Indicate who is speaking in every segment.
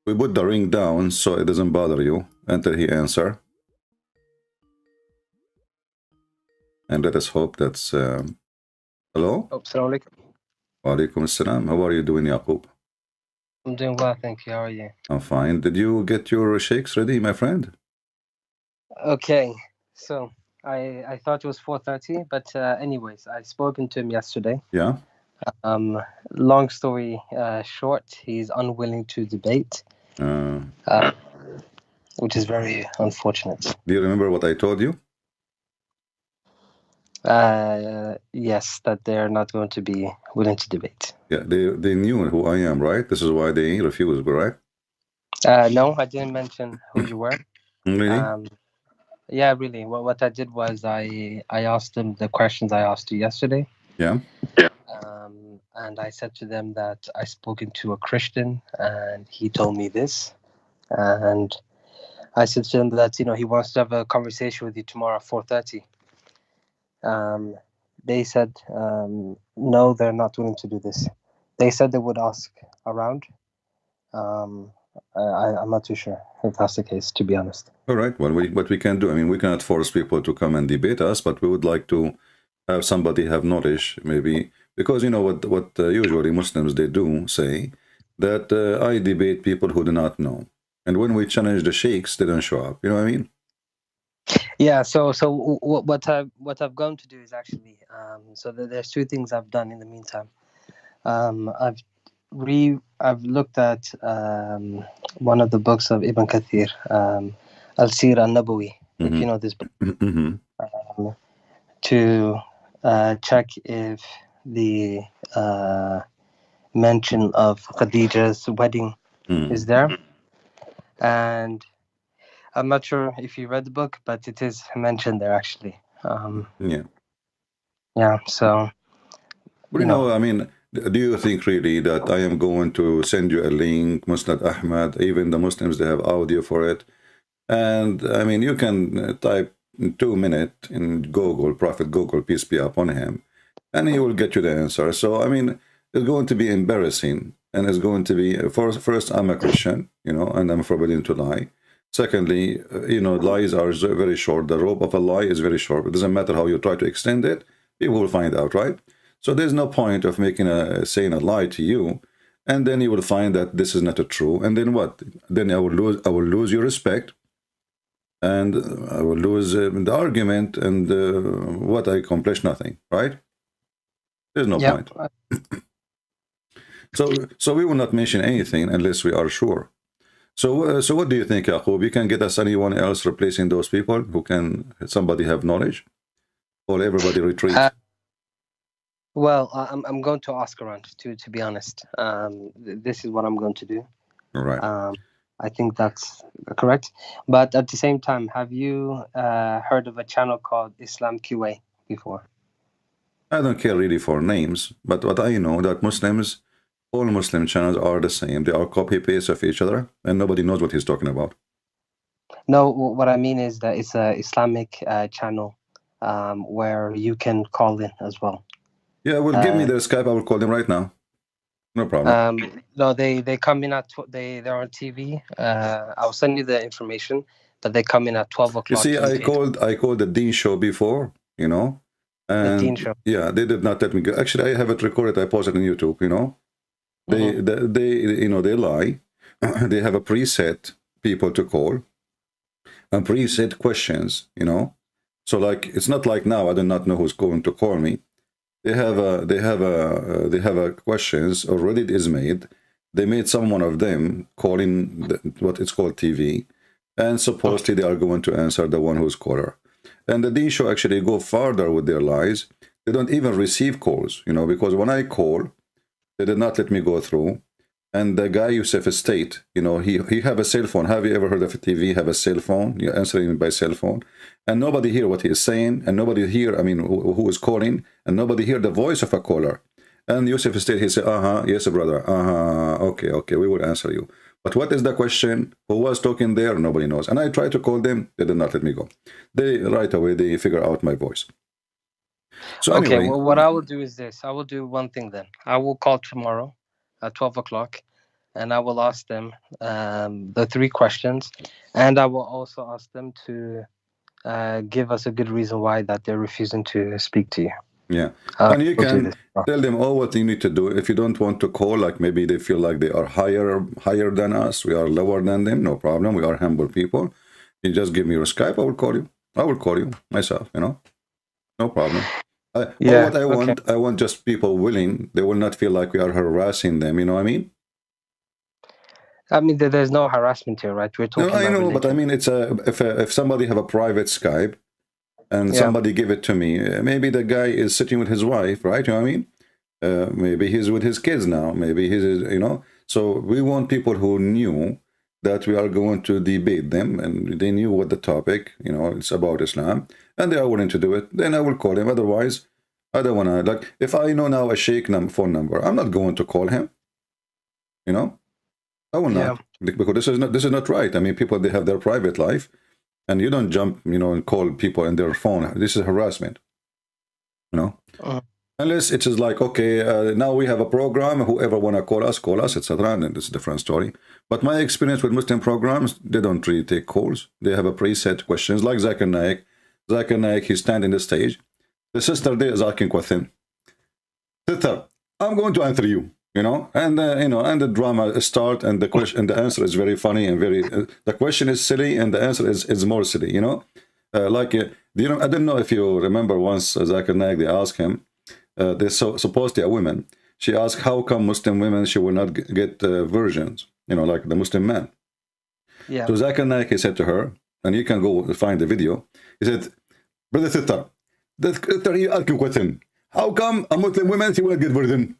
Speaker 1: We put the ring down so it doesn't bother you until he answer. And let us hope that's... hello?
Speaker 2: Oh, Assalamu alaikum.
Speaker 1: Wa alaikum assalam. How are you doing, Yakoub?
Speaker 2: I'm doing well, thank you. How are you?
Speaker 1: I'm fine. Did you get your shakes ready, my friend?
Speaker 2: Okay, so I thought it was 4:30, but anyways, I spoken to him yesterday.
Speaker 1: Yeah?
Speaker 2: Long story short, he's unwilling to debate,
Speaker 1: Uh,
Speaker 2: uh, which is very unfortunate.
Speaker 1: do you remember what I told you?
Speaker 2: Yes, that they're not going to be willing to debate.
Speaker 1: Yeah, they knew who I am, right? This is why they refused, correct?
Speaker 2: No, I didn't mention who you were.
Speaker 1: Really?
Speaker 2: Yeah, really. What I did was I asked them the questions I asked you yesterday.
Speaker 1: Yeah.
Speaker 2: And I said to them that I spoken to a Christian, and he told me this. And I said to him that he wants to have a conversation with you tomorrow at 4:30. They said no, they're not willing to do this. They said they would ask around. Um, I'm not too sure if that's the case, to be honest.
Speaker 1: All right. Well, what we can do, I mean, we cannot force people to come and debate us, but we would like to have somebody have knowledge, maybe, because you know what usually Muslims they do say that I debate people who do not know, and when we challenge the sheikhs, they don't show up. You know what I mean?
Speaker 2: Yeah. So what I've gone to do is actually so there's two things I've done in the meantime. I've looked at one of the books of Ibn Kathir, Al-Sir al-Nabawi, if you know this book, to check if the mention of Khadija's wedding is there. And I'm not sure if you read the book, but it is mentioned there actually. Yeah. So.
Speaker 1: Well, you know, I mean, do you think really that I am going to send you a link, Musnad Ahmad, even the Muslims, they have audio for it. And I mean, you can type in 2 minutes in Google, Prophet Google, peace be upon him, and he will get you the answer. So, I mean, it's going to be embarrassing. And it's going to be, first, I'm a Christian, you know, and I'm forbidden to lie. Secondly, you know, lies are very short. The rope of a lie is very short. It doesn't matter how you try to extend it, people will find out, right? So there's no point of saying a lie to you, and then you will find that this is not a true. And then what? Then I will lose your respect, and I will lose the argument, and what I accomplish nothing, right? There's no point. So we will not mention anything unless we are sure. So what do you think, Yakoub? You can get us anyone else replacing those people who can somebody have knowledge, or everybody retreat?
Speaker 2: Well, I'm going to ask around, to be honest. This is what I'm going to do.
Speaker 1: All right.
Speaker 2: I think that's correct. But at the same time, have you heard of a channel called Islam QA before?
Speaker 1: I don't care really for names, but what I know that Muslims, all Muslim channels are the same. They are copy-paste of each other, and nobody knows what he's talking about.
Speaker 2: No, what I mean is that it's an Islamic channel where you can call in as well.
Speaker 1: Yeah, well, give me their Skype. I will call them right now. No problem.
Speaker 2: No, they come in at they're on TV. I'll send you the information, but they come in at 12 o'clock.
Speaker 1: You see, I called the Dean Show before, you know, and
Speaker 2: the Dean Show.
Speaker 1: Yeah, they did not let me go. Actually, I have it recorded. I posted on YouTube. You know, they lie. They have a preset people to call, and preset questions. You know, so like it's not like now. I do not know who's going to call me. They have a questions already. It is made. They made someone of them calling what it's called TV, and supposedly they are going to answer the one who's caller. And the Dean Show actually go farther with their lies. They don't even receive calls, you know, because when I call, they did not let me go through. And the guy Yusuf Estate, you know, he have a cell phone. Have you ever heard of a TV have a cell phone? You're answering by cell phone. And nobody hear what he is saying. And nobody hear, I mean, who is calling. And nobody hear the voice of a caller. And Yusuf Estate, he said, yes, brother. Okay, we will answer you. But what is the question? Who was talking there? Nobody knows. And I tried to call them. They did not let me go. They, right away, they figure out my voice. So
Speaker 2: okay,
Speaker 1: anyway,
Speaker 2: well, what I will do is this. I will do one thing then. I will call tomorrow at 12 o'clock. and I will ask them the 3 questions, and I will also ask them to give us a good reason why that they're refusing to speak to you.
Speaker 1: Yeah, and you
Speaker 2: We'll do
Speaker 1: can
Speaker 2: this.
Speaker 1: tell them all what you need to do. If you don't want to call, like maybe they feel like they are higher than us, we are lower than them, no problem. We are humble people. You just give me your Skype, I will call you. I will call you myself, you know, no problem. All
Speaker 2: Yeah.
Speaker 1: what
Speaker 2: Okay.
Speaker 1: I want just people willing. They will not feel like we are harassing them, you know what I mean?
Speaker 2: I mean, there's no harassment here, right? We're
Speaker 1: No,
Speaker 2: talking
Speaker 1: I
Speaker 2: about
Speaker 1: know, but I
Speaker 2: religion.
Speaker 1: mean, it's if somebody have a private Skype and
Speaker 2: Yeah.
Speaker 1: somebody give it to me, maybe the guy is sitting with his wife, right? You know what I mean? Maybe he's with his kids now. Maybe he's, you know. So we want people who knew that we are going to debate them, and they knew what the topic, you know, it's about Islam, and they are willing to do it. Then I will call him. Otherwise, I don't want to. Like, if I know now a sheikh phone number, I'm not going to call him. You know, I will
Speaker 2: Yeah.
Speaker 1: not, because this is not right. I mean, people, they have their private life, and you don't jump, you know, and call people in their phone. This is harassment. You know. Unless it is like, okay, now we have a program, whoever want to call us, etc. And it's a different story. But my experience with Muslim programs, they don't really take calls. They have a preset questions, like Zakir Naik. Zakir Naik, he stand in the stage. The sister there is asking question. Sister, I'm going to answer you, you know, and the drama start, and the question and the answer is very funny and very. The question is silly, and the answer is more silly, you know. I don't know if you remember once Zakir Naik, they asked him. There's supposedly a woman. She asked, how come Muslim women, she will not get virgins, you know, like the Muslim man.
Speaker 2: Yeah.
Speaker 1: So Zakir Naik, he said to her, and you can go find the video, he said, brother sister, you ask a question. How come a Muslim woman, she will not get virgin?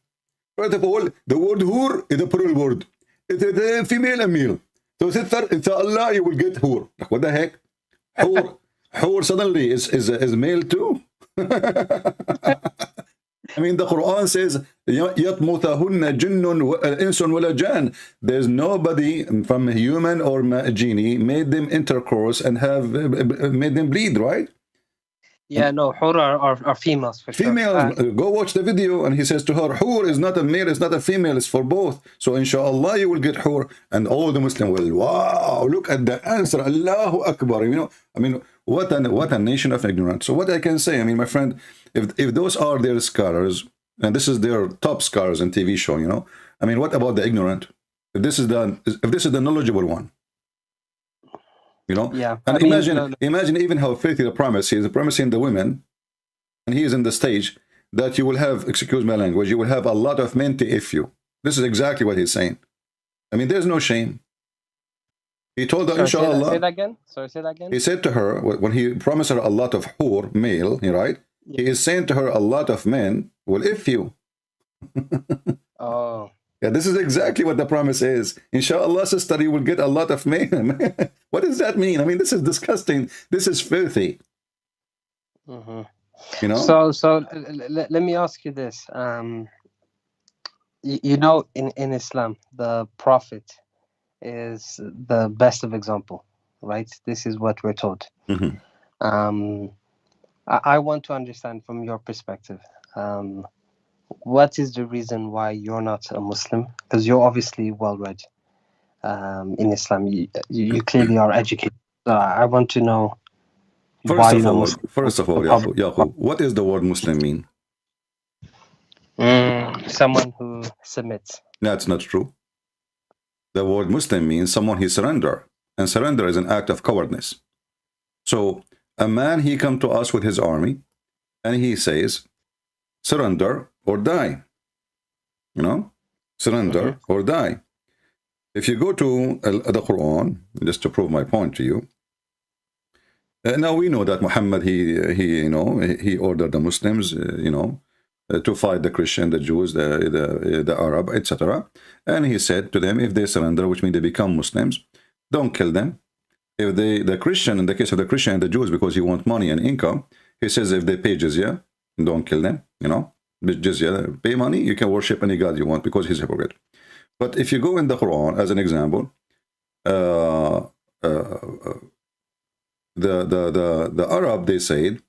Speaker 1: First of all, the word hur is a plural word. It's a female and male. So sister, inshallah, you will get hur. Like, what the heck? Hur suddenly is male too? I mean, the Quran says, يَطْمُثَهُنَّ جِنٌّ إِنسٌ وَلَا جَانٌ. There's nobody from a human or a genie made them intercourse and have made them bleed, right?
Speaker 2: Yeah, no, hur are females for sure.
Speaker 1: Females, go watch the video, and he says to her, hur is not a male, it's not a female, it's for both. So inshallah you will get hur. And all the Muslims will, wow, look at the answer, Allahu Akbar. You know, I mean, what a nation of ignorance. So what I can say, I mean, my friend, if those are their scholars, and this is their top scholars in TV show, you know, I mean, what about the ignorant? If this is the knowledgeable one, you know.
Speaker 2: Yeah.
Speaker 1: And
Speaker 2: I mean,
Speaker 1: imagine even how filthy the promise he is promising the women, and he is in the stage that you will have, excuse my language, you will have a lot of men to if you. This is exactly what he's saying. I mean, there's no shame. He told her, inshallah.
Speaker 2: Say that again. Sorry, say that again.
Speaker 1: He said to her, when he promised her a lot of hur, male, right? Yeah. He is saying to her, a lot of men will if you.
Speaker 2: Oh.
Speaker 1: Yeah, this is exactly what the promise is. Inshallah, sister, you will get a lot of men. What does that mean? I mean, this is disgusting. This is filthy.
Speaker 2: Mm-hmm.
Speaker 1: You know?
Speaker 2: So let me ask you this. You know, in Islam, the Prophet is the best of example, right? This is what we're taught.
Speaker 1: Mm-hmm.
Speaker 2: I want to understand from your perspective, what is the reason why you're not a Muslim? Because you're obviously well-read in Islam. You clearly are educated. So I want to know why you're not Muslim.
Speaker 1: First of all, Yakoub, what does the word Muslim mean?
Speaker 2: Someone who submits.
Speaker 1: That's not true. The word Muslim means someone who surrenders. And surrender is an act of cowardness. So a man, he come to us with his army, and he says, surrender or die. You know? Surrender or die. If you go to the Quran, just to prove my point to you, now we know that Muhammad, he ordered the Muslims, to fight the Christian, the Jews, the Arab, etc. And he said to them, if they surrender, which means they become Muslims, don't kill them. If the Christian, in the case of the Christian and the Jews, because he want money and income, he says if they pay jizya, don't kill them, you know. Jizya, pay money, you can worship any god you want, because he's a hypocrite. But if you go in the Quran, as an example, the Arab, they said,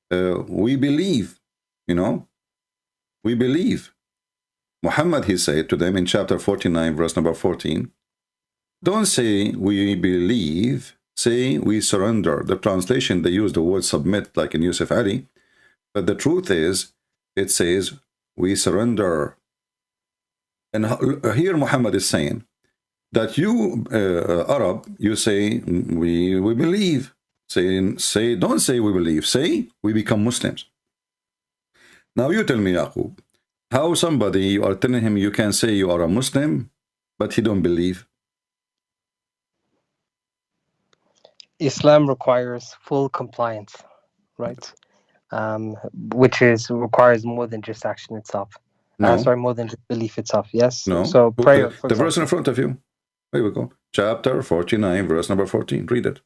Speaker 1: we believe, you know, we believe. Muhammad, he said to them in chapter 49, verse number 14, don't say we believe, say we surrender. The translation, they use the word submit like in Yusuf Ali, but the truth is, it says we surrender. And here Muhammad is saying that you, Arab, you say we believe. Say, don't say we believe, say we become Muslims. Now you tell me, Yakoub, how somebody, you are telling him you can say you are a Muslim, but he don't believe?
Speaker 2: Islam requires full compliance, right? Which requires more than just action itself.
Speaker 1: No.
Speaker 2: Sorry, more than just belief itself. Yes.
Speaker 1: No.
Speaker 2: So prayer.
Speaker 1: The verse in front of you. Here we go. Chapter 49, verse number 14. Read it.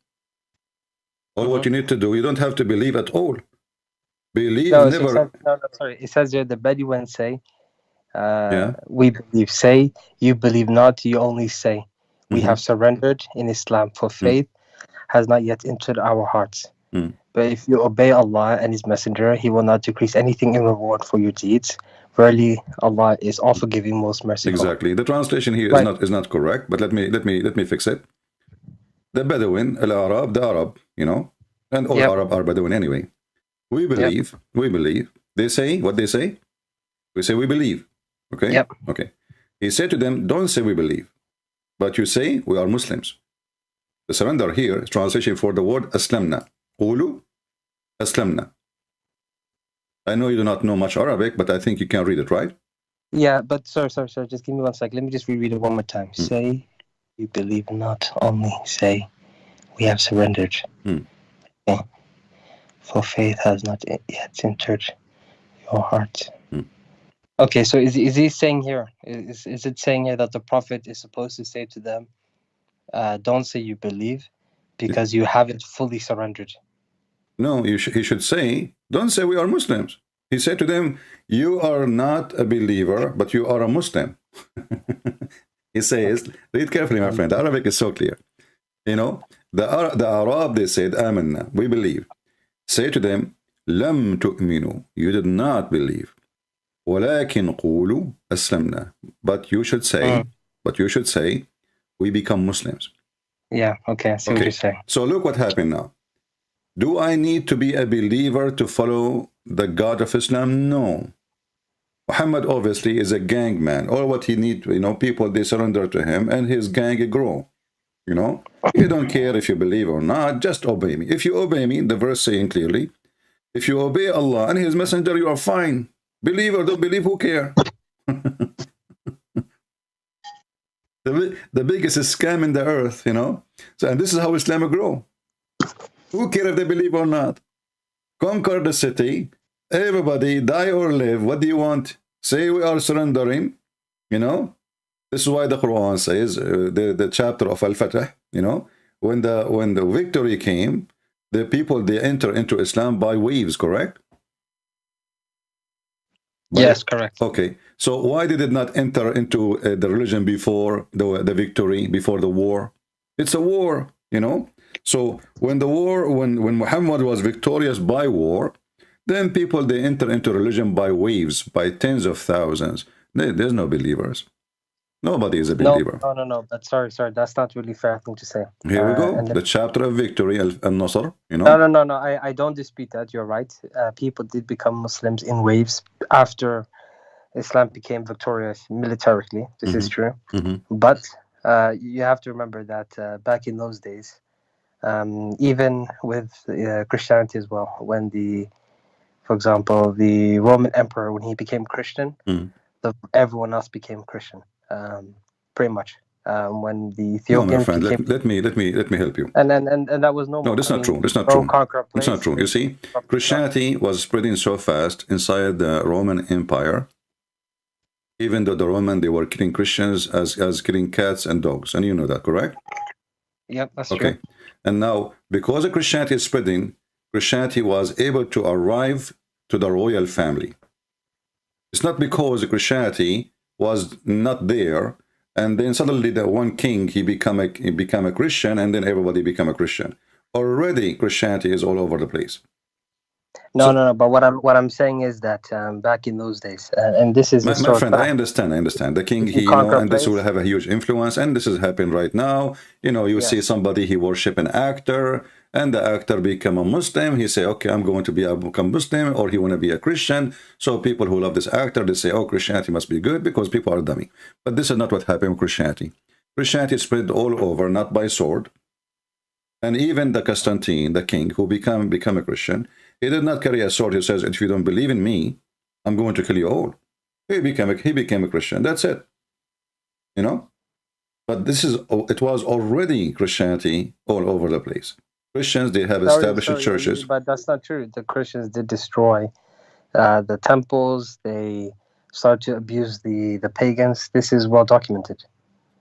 Speaker 1: All what you need to do, you don't have to believe at all. Believe never.
Speaker 2: Sorry. It says here the Bedouins say, we believe. Say, you believe not, you only say. We have surrendered in Islam, for faith has not yet entered our hearts. But if you obey Allah and His Messenger, He will not decrease anything in reward for your deeds. Verily, Allah is all forgiving, most merciful.
Speaker 1: Exactly. The translation here is not correct, but let me fix it. The Bedouin, the Arab, you know, and all Arab are Bedouin anyway. We believe. We believe. They say what they say. We say we believe. Okay.
Speaker 2: Yep.
Speaker 1: Okay. He said to them, don't say we believe, but you say we are Muslims. The surrender here is translation for the word aslamna. Qulu aslamna. I know you do not know much Arabic, but I think you can read it, right?
Speaker 2: Yeah, but sorry. Just give me 1 sec. Let me just reread it one more time. Say, you believe not, only say, we have surrendered. Okay. For faith has not yet entered your heart. Okay, so is he saying here, is it saying here that the Prophet is supposed to say to them, don't say you believe, because you haven't fully surrendered?
Speaker 1: No, he should say, don't say we are Muslims. He said to them, you are not a believer, but you are a Muslim. He says, read carefully, my friend. Arabic is so clear. You know, the Arab, they said, amanna, we believe. Say to them, lam tu'minu, you did not believe. Walakin qulu aslamna. But you should say, we become Muslims.
Speaker 2: Yeah, okay, I see what you're saying.
Speaker 1: So look what happened now. Do I need to be a believer to follow the God of Islam? No. Muhammad obviously is a gang man. All what he needs, you know, people, they surrender to him and his gang grow. You know, you don't care if you believe or not, just obey me. If you obey me, the verse saying clearly, if you obey Allah and His Messenger, you are fine. Believe or don't believe, who care? The biggest scam in the earth, you know. So, and this is how Islam grow. Who care if they believe or not? Conquer the city. Everybody, die or live. What do you want? Say we are surrendering, you know. This is why the Quran says, the chapter of Al-Fatah, you know, when the victory came, the people, they enter into Islam by waves, correct?
Speaker 2: Yes, correct.
Speaker 1: Okay, so why did it not enter into the religion before the victory, before the war? It's a war, you know. So when the war, when Muhammad was victorious by war, then people, they enter into religion by waves, by tens of thousands. There's no believers. Nobody is a believer.
Speaker 2: No. But sorry. That's not really fair thing to say.
Speaker 1: Here we go. The chapter of victory, Al-Nasr, you know.
Speaker 2: No. I don't dispute that. You're right. People did become Muslims in waves after Islam became victorious militarily. This is true. But you have to remember that back in those days, even with Christianity as well, when for example, the Roman Emperor, when he became Christian, everyone else became Christian. Pretty much. When the Ethiopians,
Speaker 1: no, my friend, let me help you.
Speaker 2: And that was no.
Speaker 1: That's not true. That's not true. It's not true. You see, Christianity was spreading so fast inside the Roman Empire. Even though the Roman, they were killing Christians as killing cats and dogs, and you know that, correct?
Speaker 2: Yep, that's true.
Speaker 1: And now, because the Christianity is spreading, Christianity was able to arrive to the royal family. It's not because the Christianity was not there, and then suddenly the one king, he become a Christian, and then everybody become a Christian. Already Christianity is all over the place.
Speaker 2: No, no, no. But what I'm saying is that back in those days, and this is
Speaker 1: My
Speaker 2: historic
Speaker 1: friend, I
Speaker 2: fact.
Speaker 1: understand. I understand. The king,
Speaker 2: If you
Speaker 1: he,
Speaker 2: conquer a
Speaker 1: and this will
Speaker 2: place,
Speaker 1: have a huge influence. And this is happening right now. You see
Speaker 2: yes.
Speaker 1: somebody, he worship an actor, and the actor become a Muslim. He say, okay, I'm going to become Muslim, or he want to be a Christian. So people who love this actor, they say, oh, Christianity must be good because people are dummy. But this is not what happened with Christianity. Christianity spread all over, not by sword. And even the Constantine, the king, who become a Christian, he did not carry a sword. He says, if you don't believe in me, I'm going to kill you all. He became a Christian. That's it. But it was already Christianity all over the place. Christians, they have established churches.
Speaker 2: But that's not true. The Christians did destroy the temples. They started to abuse the pagans. This is well documented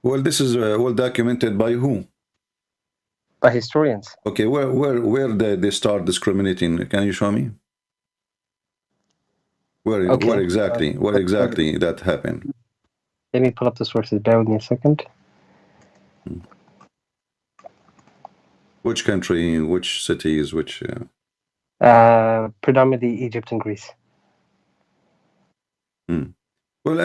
Speaker 1: Well, this is well documented by who?
Speaker 2: by historians.
Speaker 1: Okay, where did they start discriminating? Can you show me? Where exactly that happened?
Speaker 2: Let me pull up the sources. Bear with me a second.
Speaker 1: Which country? Which cities? Which?
Speaker 2: Predominantly Egypt and Greece.
Speaker 1: Well,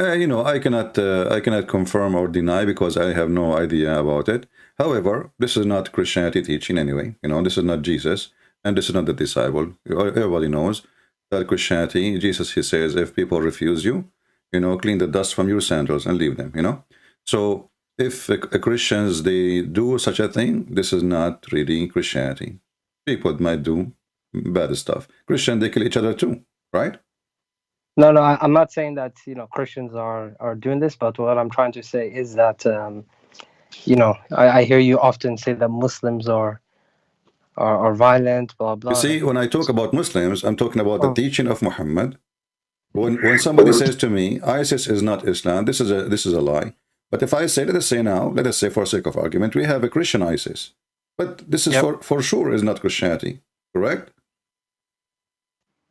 Speaker 1: I cannot confirm or deny because I have no idea about it. However, this is not Christianity teaching anyway. This is not Jesus, and this is not the disciple. Everybody knows that Christianity, Jesus, he says, if people refuse you, clean the dust from your sandals and leave them. So if Christians, they do such a thing, this is not really Christianity. People might do bad stuff. Christians, they kill each other too, right?
Speaker 2: No, I'm not saying that Christians are doing this, but what I'm trying to say is that I hear you often say that Muslims are violent, blah blah.
Speaker 1: You see, when I talk about Muslims, I'm talking about the teaching of Muhammad. When somebody says to me, ISIS is not Islam, this is a lie. But if I say, let us say for sake of argument, we have a Christian ISIS, but this is for sure is not Christianity, correct?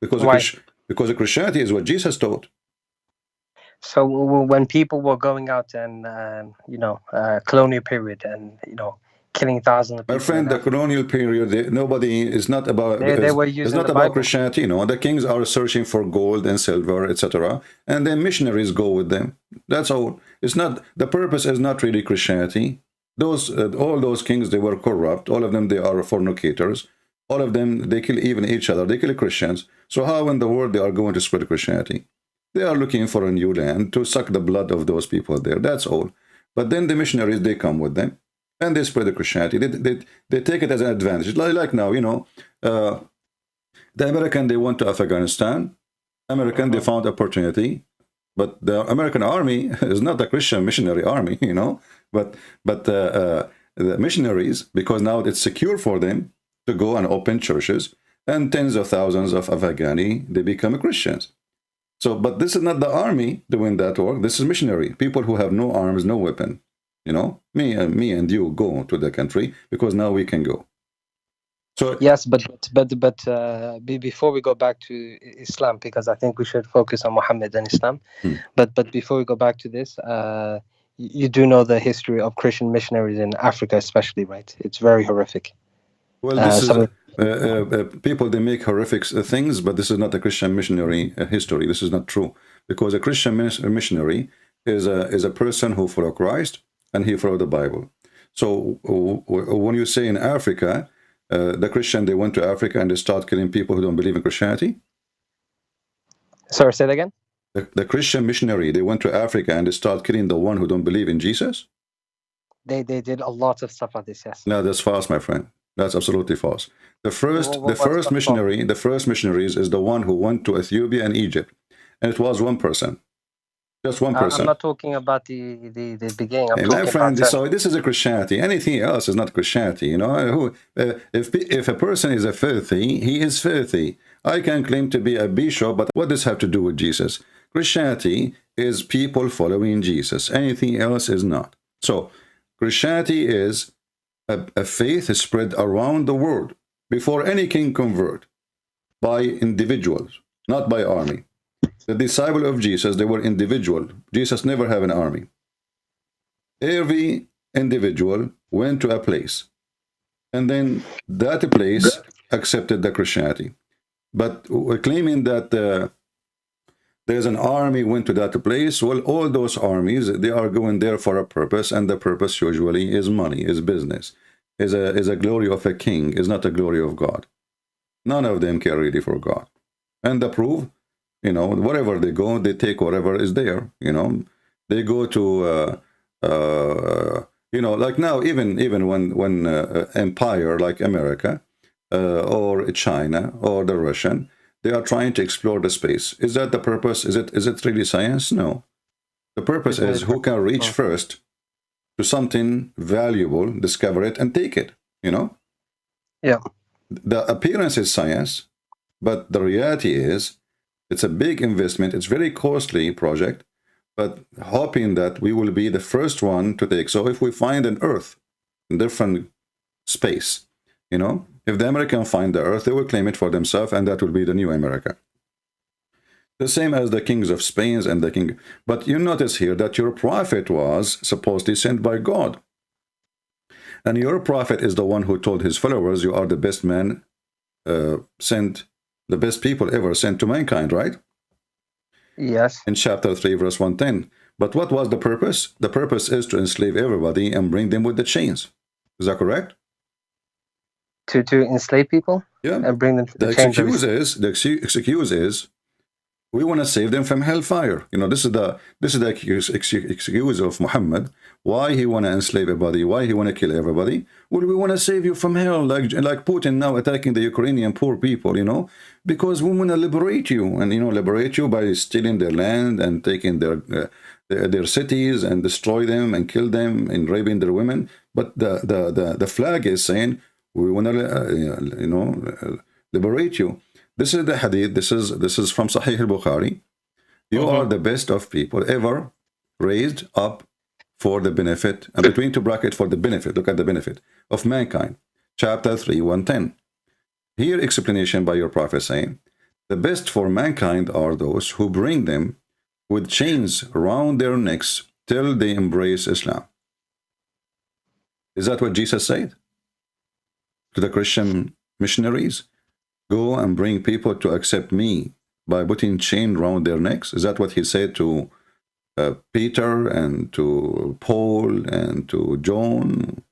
Speaker 1: Because Christianity is what Jesus taught.
Speaker 2: So when people were going out and colonial period and killing thousands of people.
Speaker 1: My friend, the colonial period, nobody is not about.
Speaker 2: They were using
Speaker 1: it's not
Speaker 2: the
Speaker 1: about
Speaker 2: Bible.
Speaker 1: Christianity. The kings are searching for gold and silver, etc., and then missionaries go with them. That's all. It's not, the purpose is not really Christianity. All those kings, they were corrupt. All of them, they are fornicators. All of them, they kill even each other. They kill Christians. So how in the world they are going to spread Christianity? They are looking for a new land to suck the blood of those people there. That's all. But then the missionaries, they come with them, and they spread the Christianity. They take it as an advantage. Like now, the American, they went to Afghanistan. American, they found opportunity. But the American army is not a Christian missionary army, But the missionaries, because now it's secure for them to go and open churches, and tens of thousands of Afghani, they become Christians. So, but this is not the army doing that work. This is missionary, people who have no arms, no weapon. Me and you go to the country because now we can go. So
Speaker 2: yes, but before we go back to Islam, because I think we should focus on Muhammad and Islam. But before we go back to this, you do know the history of Christian missionaries in Africa, especially, right? It's very horrific.
Speaker 1: Well, this is people, they make horrific things, but this is not a Christian missionary history. This is not true, because a Christian missionary is a person who follow Christ and he follow the Bible. So when you say in Africa, the Christian, they went to Africa and they start killing people who don't believe in Christianity.
Speaker 2: Sorry, say that again.
Speaker 1: The Christian missionary, they went to Africa and they start killing the one who don't believe in Jesus.
Speaker 2: They did a lot of stuff like this. Yes.
Speaker 1: No, that's false, my friend. That's absolutely false. The first missionaries is the one who went to Ethiopia and Egypt, and it was one person, just one person.
Speaker 2: I'm not talking about the beginning. I'm
Speaker 1: hey,
Speaker 2: talking
Speaker 1: my friend,
Speaker 2: about
Speaker 1: so this is a Christianity. Anything else is not Christianity. If a person is a filthy, he is filthy. I can claim to be a bishop, but what does have to do with Jesus? Christianity is people following Jesus. Anything else is not. So Christianity is a faith is spread around the world before any king convert, by individuals, not by army. The disciple of Jesus, they were individual. Jesus never had an army. Every individual went to a place, and then that place accepted the Christianity. But we're claiming that there's an army went to that place. Well, all those armies, they are going there for a purpose, and the purpose usually is money, is business, is a glory of a king, is not a glory of God. None of them care really for God. And the proof, you know, wherever they go, they take whatever is there. You know, they go to you know, like now, even when empire like America or China or the Russian, they are trying to explore the space. Is that the purpose? Is it really science? No. The purpose is who can reach first to something valuable, discover it, and take it. You know.
Speaker 2: Yeah.
Speaker 1: The appearance is science, but the reality is it's a big investment. It's very costly project, but hoping that we will be the first one to take. So if we find an Earth in different space, you know, if the Americans find the Earth, they will claim it for themselves, and that will be the new America. The same as the kings of Spain and the king. But you notice here that your prophet was supposedly sent by God. And your prophet is the one who told his followers, you are the best man sent, the best people ever sent to mankind, right?
Speaker 2: Yes.
Speaker 1: In chapter 3, verse 110. But what was the purpose? The purpose is to enslave everybody and bring them with the chains. Is that correct?
Speaker 2: To enslave people?
Speaker 1: Yeah.
Speaker 2: And bring them to
Speaker 1: The
Speaker 2: the chains.
Speaker 1: excuse is, we want to save them from hellfire. You know, this is the excuse of Muhammad. Why he want to enslave everybody? Why he want to kill everybody? Well, we want to save you from hell, like Putin now attacking the Ukrainian poor people. You know, because we want to liberate you, and you know, liberate you by stealing their land and taking their cities and destroy them and kill them and raping their women. But the flag is saying we want to you know, liberate you. This is the hadith. This is from Sahih al-Bukhari. You are the best of people ever raised up for the benefit, and between two brackets, for the benefit. Look at the benefit of mankind. Chapter 3, 110. Here, explanation by your prophet saying, the best for mankind are those who bring them with chains round their necks till they embrace Islam. Is that what Jesus said to the Christian missionaries? Go and bring people to accept me by putting chain around their necks? Is that what he said to Peter and to Paul and to John?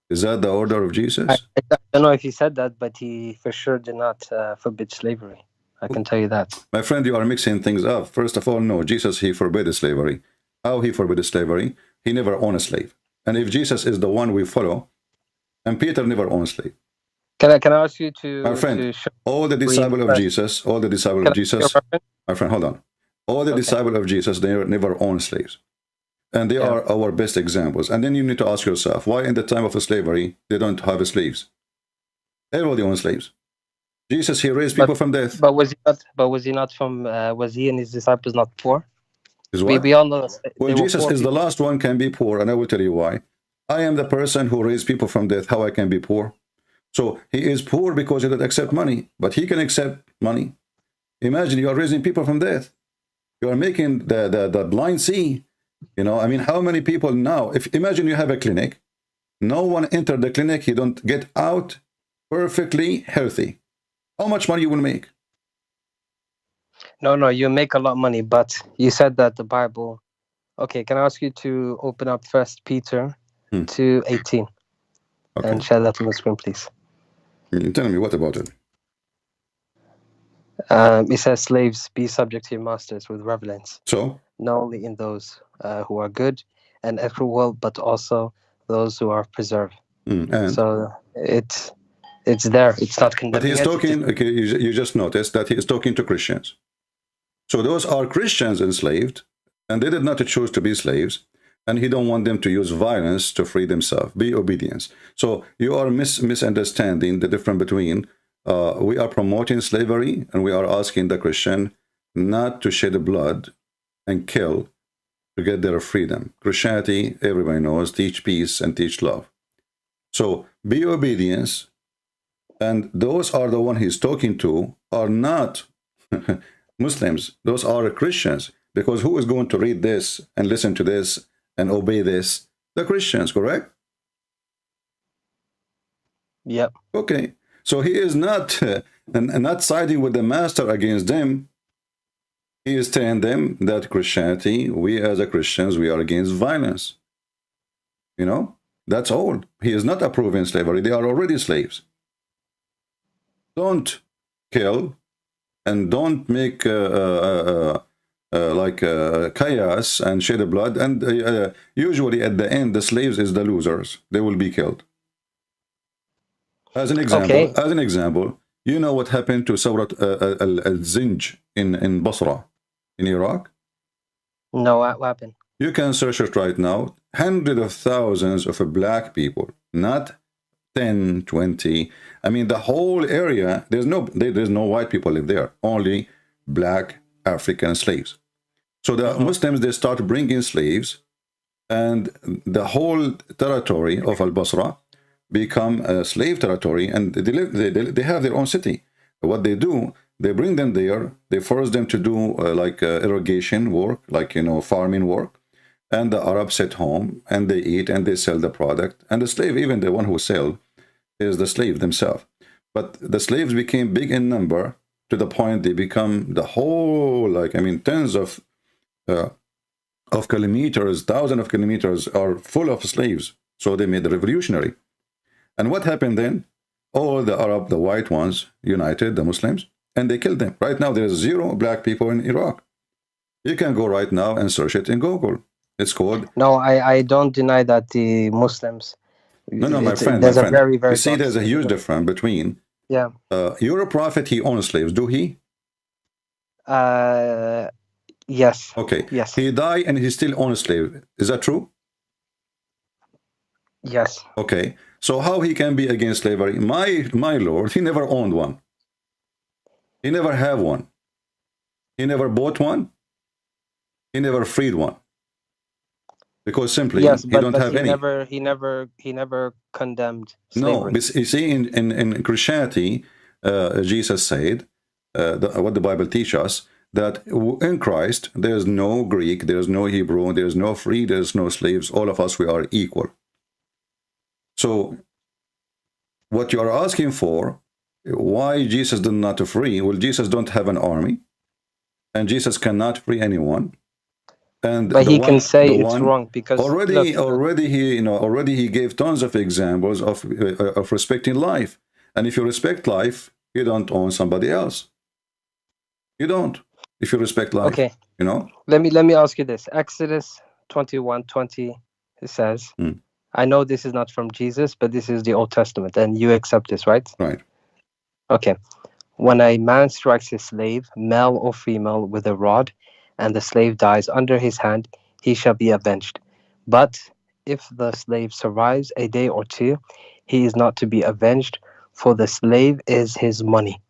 Speaker 1: Is that the order of Jesus?
Speaker 2: I don't know if he said that, but he for sure did not forbid slavery. I can tell you that.
Speaker 1: My friend, you are mixing things up. First of all, no, Jesus, he forbade slavery. How he forbade slavery? He never owned a slave. And if Jesus is the one we follow, and Peter never owned a slave.
Speaker 2: Can I ask you to...
Speaker 1: My friend, all the disciples of Jesus, my friend, hold on. All the disciples of Jesus, they never owned slaves. And they are our best examples. And then you need to ask yourself, why in the time of slavery, they don't have slaves? Everybody owns slaves. Jesus, he raised people from death.
Speaker 2: But was he not from, was he and his disciples not poor?
Speaker 1: Is what?
Speaker 2: We all know
Speaker 1: well, Jesus is the last one can be poor, and I will tell you why. I am the person who raised people from death. How I can be poor? So he is poor because he doesn't accept money, but he can accept money. Imagine you are raising people from death. You are making the blind see. You know, I mean, how many people now, if imagine you have a clinic, no one entered the clinic, he don't get out perfectly healthy. How much money you will make?
Speaker 2: No, you make a lot of money, but you said that the Bible... Okay, can I ask you to open up 1 Peter 2:18 and share that on the screen, please?
Speaker 1: Tell me, what about it?
Speaker 2: It says, slaves, be subject to your masters with reverence.
Speaker 1: So?
Speaker 2: Not only in those who are good and equitable, but also those who are preserved. So it's there. It's not condemning.
Speaker 1: But he's talking, okay, you just noticed that he is talking to Christians. So those are Christians enslaved, and they did not choose to be slaves, and he don't want them to use violence to free themselves. Be obedience. So you are misunderstanding the difference between we are promoting slavery, and we are asking the Christian not to shed blood and kill to get their freedom. Christianity, everybody knows, teach peace and teach love. So be obedience, and those are the one he's talking to are not Muslims. Those are Christians, because who is going to read this and listen to this and obey this? The Christians, correct?
Speaker 2: Yep.
Speaker 1: Okay. So he is not siding with the master against them. He is telling them that Christianity, we as a Christians, we are against violence. You know, that's all. He is not approving slavery. They are already slaves. Don't kill and don't make chaos and shed blood. And usually at the end, the slaves is the losers. They will be killed. As an example, you know what happened to Sawrat al-Zinj in Basra, in Iraq?
Speaker 2: No, what happened?
Speaker 1: You can search it right now. Hundreds of thousands of black people, not 10, 20. I mean, the whole area, there's no white people live there, only black African slaves. So the Muslims, they start bringing slaves, and the whole territory of Al-Basra become a slave territory, and they have their own city. What they do, they bring them there, they force them to do irrigation work, farming work, and the Arabs sit home and they eat and they sell the product, and the slave, even the one who sell, is the slave themselves. But the slaves became big in number to the point they become the whole, tens of kilometers, thousands of kilometers are full of slaves. So they made the revolutionary. And what happened then? All the Arab, the white ones, united, the Muslims, and they killed them. Right now, there's 0 black people in Iraq. You can go right now and search it in Google. It's called...
Speaker 2: No, I don't deny that the Muslims...
Speaker 1: No, my friend,
Speaker 2: there's a very, very...
Speaker 1: You see, there's a huge difference between...
Speaker 2: Yeah.
Speaker 1: You're a prophet, he owns slaves. Do he?
Speaker 2: Yes.
Speaker 1: Okay.
Speaker 2: Yes.
Speaker 1: He died and he still owns slave. Is that true?
Speaker 2: Yes.
Speaker 1: Okay. So how he can be against slavery? My Lord, he never owned one. He never have one. He never bought one. He never freed one. Because simply,
Speaker 2: yes,
Speaker 1: he don't have any.
Speaker 2: He never condemned slavery.
Speaker 1: No, you see, in Christianity, Jesus said, what the Bible teaches us, that in Christ, there's no Greek, there's no Hebrew, there's no free, there's no slaves. All of us, we are equal. So, what you are asking for, why Jesus did not free? Well, Jesus don't have an army, and Jesus cannot free anyone. And
Speaker 2: but he can say it's wrong because
Speaker 1: already he gave tons of examples of respecting life. And if you respect life, you don't own somebody else. You don't. If you respect life,
Speaker 2: okay.
Speaker 1: You know.
Speaker 2: Let me ask you this. Exodus 21:20, it says, I know this is not from Jesus, but this is the Old Testament, and you accept this, right?
Speaker 1: Right.
Speaker 2: Okay. When a man strikes his slave, male or female, with a rod, and the slave dies under his hand, he shall be avenged. But if the slave survives a day or two, he is not to be avenged, for the slave is his money.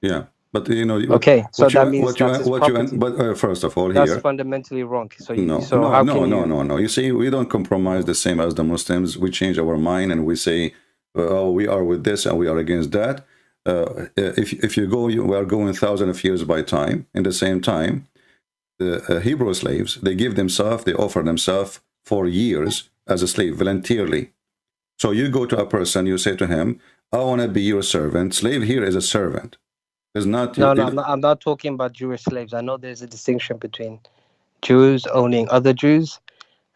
Speaker 1: Yeah, but you know.
Speaker 2: Okay, so that means that's his property.
Speaker 1: But first of all,
Speaker 2: that's
Speaker 1: here,
Speaker 2: fundamentally wrong. So
Speaker 1: no. You see, we don't compromise the same as the Muslims. We change our mind and we say, "Oh, we are with this and we are against that." If you go, we are going thousands of years by time. In the same time, the Hebrew slaves, they give themselves, they offer themselves for years as a slave voluntarily. So you go to a person, you say to him, I want to be your servant. Slave here is a servant. It's not.
Speaker 2: I'm not talking about Jewish slaves. I know there's a distinction between Jews owning other Jews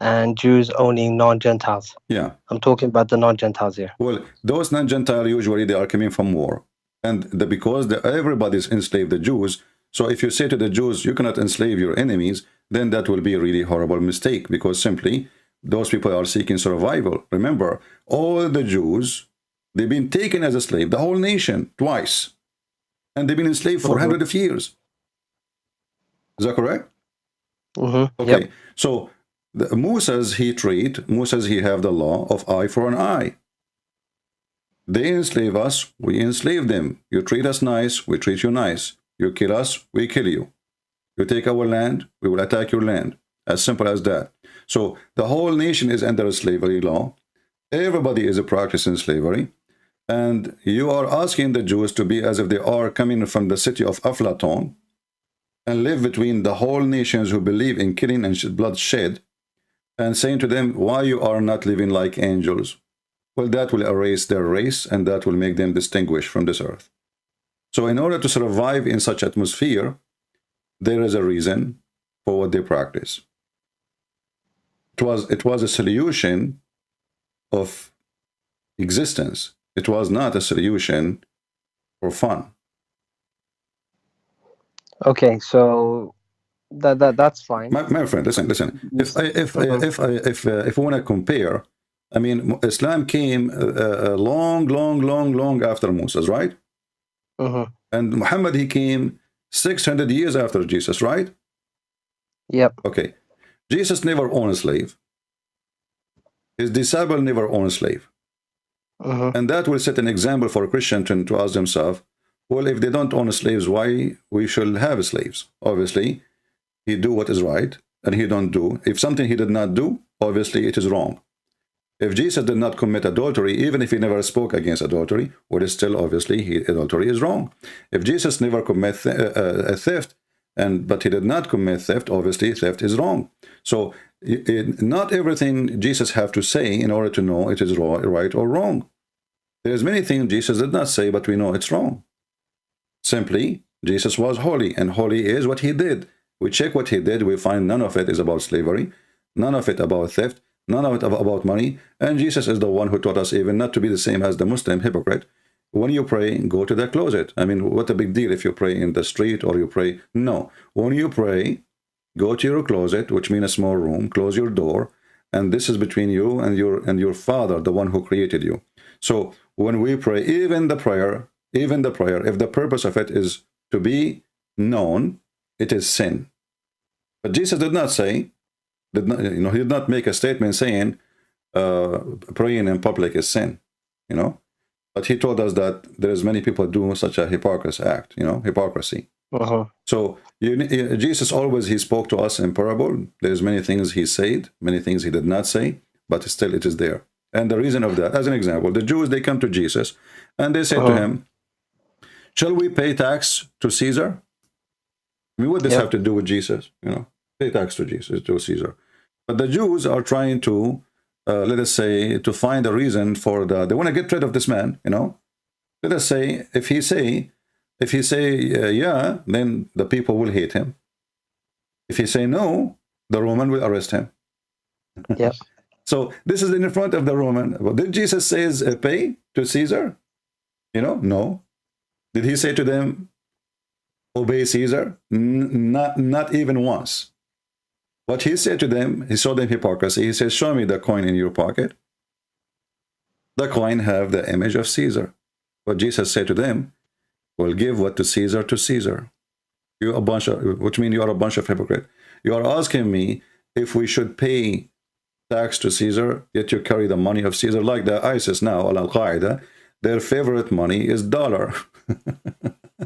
Speaker 2: and Jews owning non-Gentiles.
Speaker 1: Yeah.
Speaker 2: I'm talking about the non-Gentiles here.
Speaker 1: Well, those non-Gentiles, usually they are coming from war. And because everybody's enslaved the Jews, so if you say to the Jews, you cannot enslave your enemies, then that will be a really horrible mistake, because simply those people are seeking survival. Remember, all the Jews, they've been taken as a slave, the whole nation, twice. And they've been enslaved for hundreds of years. Is that correct? Okay.
Speaker 2: Yep.
Speaker 1: So Moses, he have the law of eye for an eye. They enslave us, we enslave them. You treat us nice, we treat you nice. You kill us, we kill you. You take our land, we will attack your land. As simple as that. So the whole nation is under a slavery law. Everybody is practicing slavery. And you are asking the Jews to be as if they are coming from the city of Aflaton and live between the whole nations who believe in killing and bloodshed, and saying to them, why you are not living like angels? well, that will erase their race, and that will make them distinguished from this earth. So in order to survive in such atmosphere, there is a reason for what they practice. It was a solution of existence. It was not a solution for fun.
Speaker 2: Okay, so that's fine.
Speaker 1: My friend, listen. If we want to compare, I mean, Islam came long after Moses, right? And Muhammad, he came 600 years after Jesus, right?
Speaker 2: Yep.
Speaker 1: Okay. Jesus never owned a slave. His disciple never owned a slave. And that will set an example for a Christian to ask themselves, well, if they don't own slaves, why we should have slaves? Obviously, he do what is right, and he don't do. If something he did not do, obviously it is wrong. If Jesus did not commit adultery, even if he never spoke against adultery, well, still obviously adultery is wrong. If Jesus never commit a theft, but he did not commit theft, obviously theft is wrong. So not everything Jesus have to say in order to know it is right or wrong. There's many things Jesus did not say, but we know it's wrong. Simply, Jesus was holy, and holy is what he did. We check what he did, we find none of it is about slavery, none of it about theft, none of it about money, and Jesus is the one who taught us even not to be the same as the Muslim hypocrite. When you pray, go to the closet. I mean, what a big deal if you pray in the street or you pray. No, when you pray, go to your closet, which means a small room, close your door, and this is between you and your Father, the one who created you. So when we pray, even the prayer, if the purpose of it is to be known, it is sin. But Jesus did not say, he did not make a statement saying praying in public is sin, But he told us that there's many people do such a hypocrisy act, hypocrisy. So Jesus always, he spoke to us in parable. There's many things he said, many things he did not say, but still it is there. And the reason of that, as an example, the Jews, they come to Jesus and they say to him, shall we pay tax to Caesar? I mean, what does this have to do with Jesus? Pay tax to Jesus, to Caesar. But the Jews are trying to, let us say, to find a reason for they want to get rid of this man, Let us say, if he say, yeah, then the people will hate him. If he say no, the Roman will arrest him.
Speaker 2: Yeah.
Speaker 1: So this is in front of the Roman. Well, did Jesus say pay to Caesar? No. Did he say to them, obey Caesar? Not even once. What he said to them, he saw them hypocrisy. He says, show me the coin in your pocket. The coin have the image of Caesar. But Jesus said to them, well, give what to Caesar, which means you are a bunch of hypocrites. You are asking me if we should pay tax to Caesar, yet you carry the money of Caesar, like the ISIS now, Al-Qaeda, their favorite money is dollar.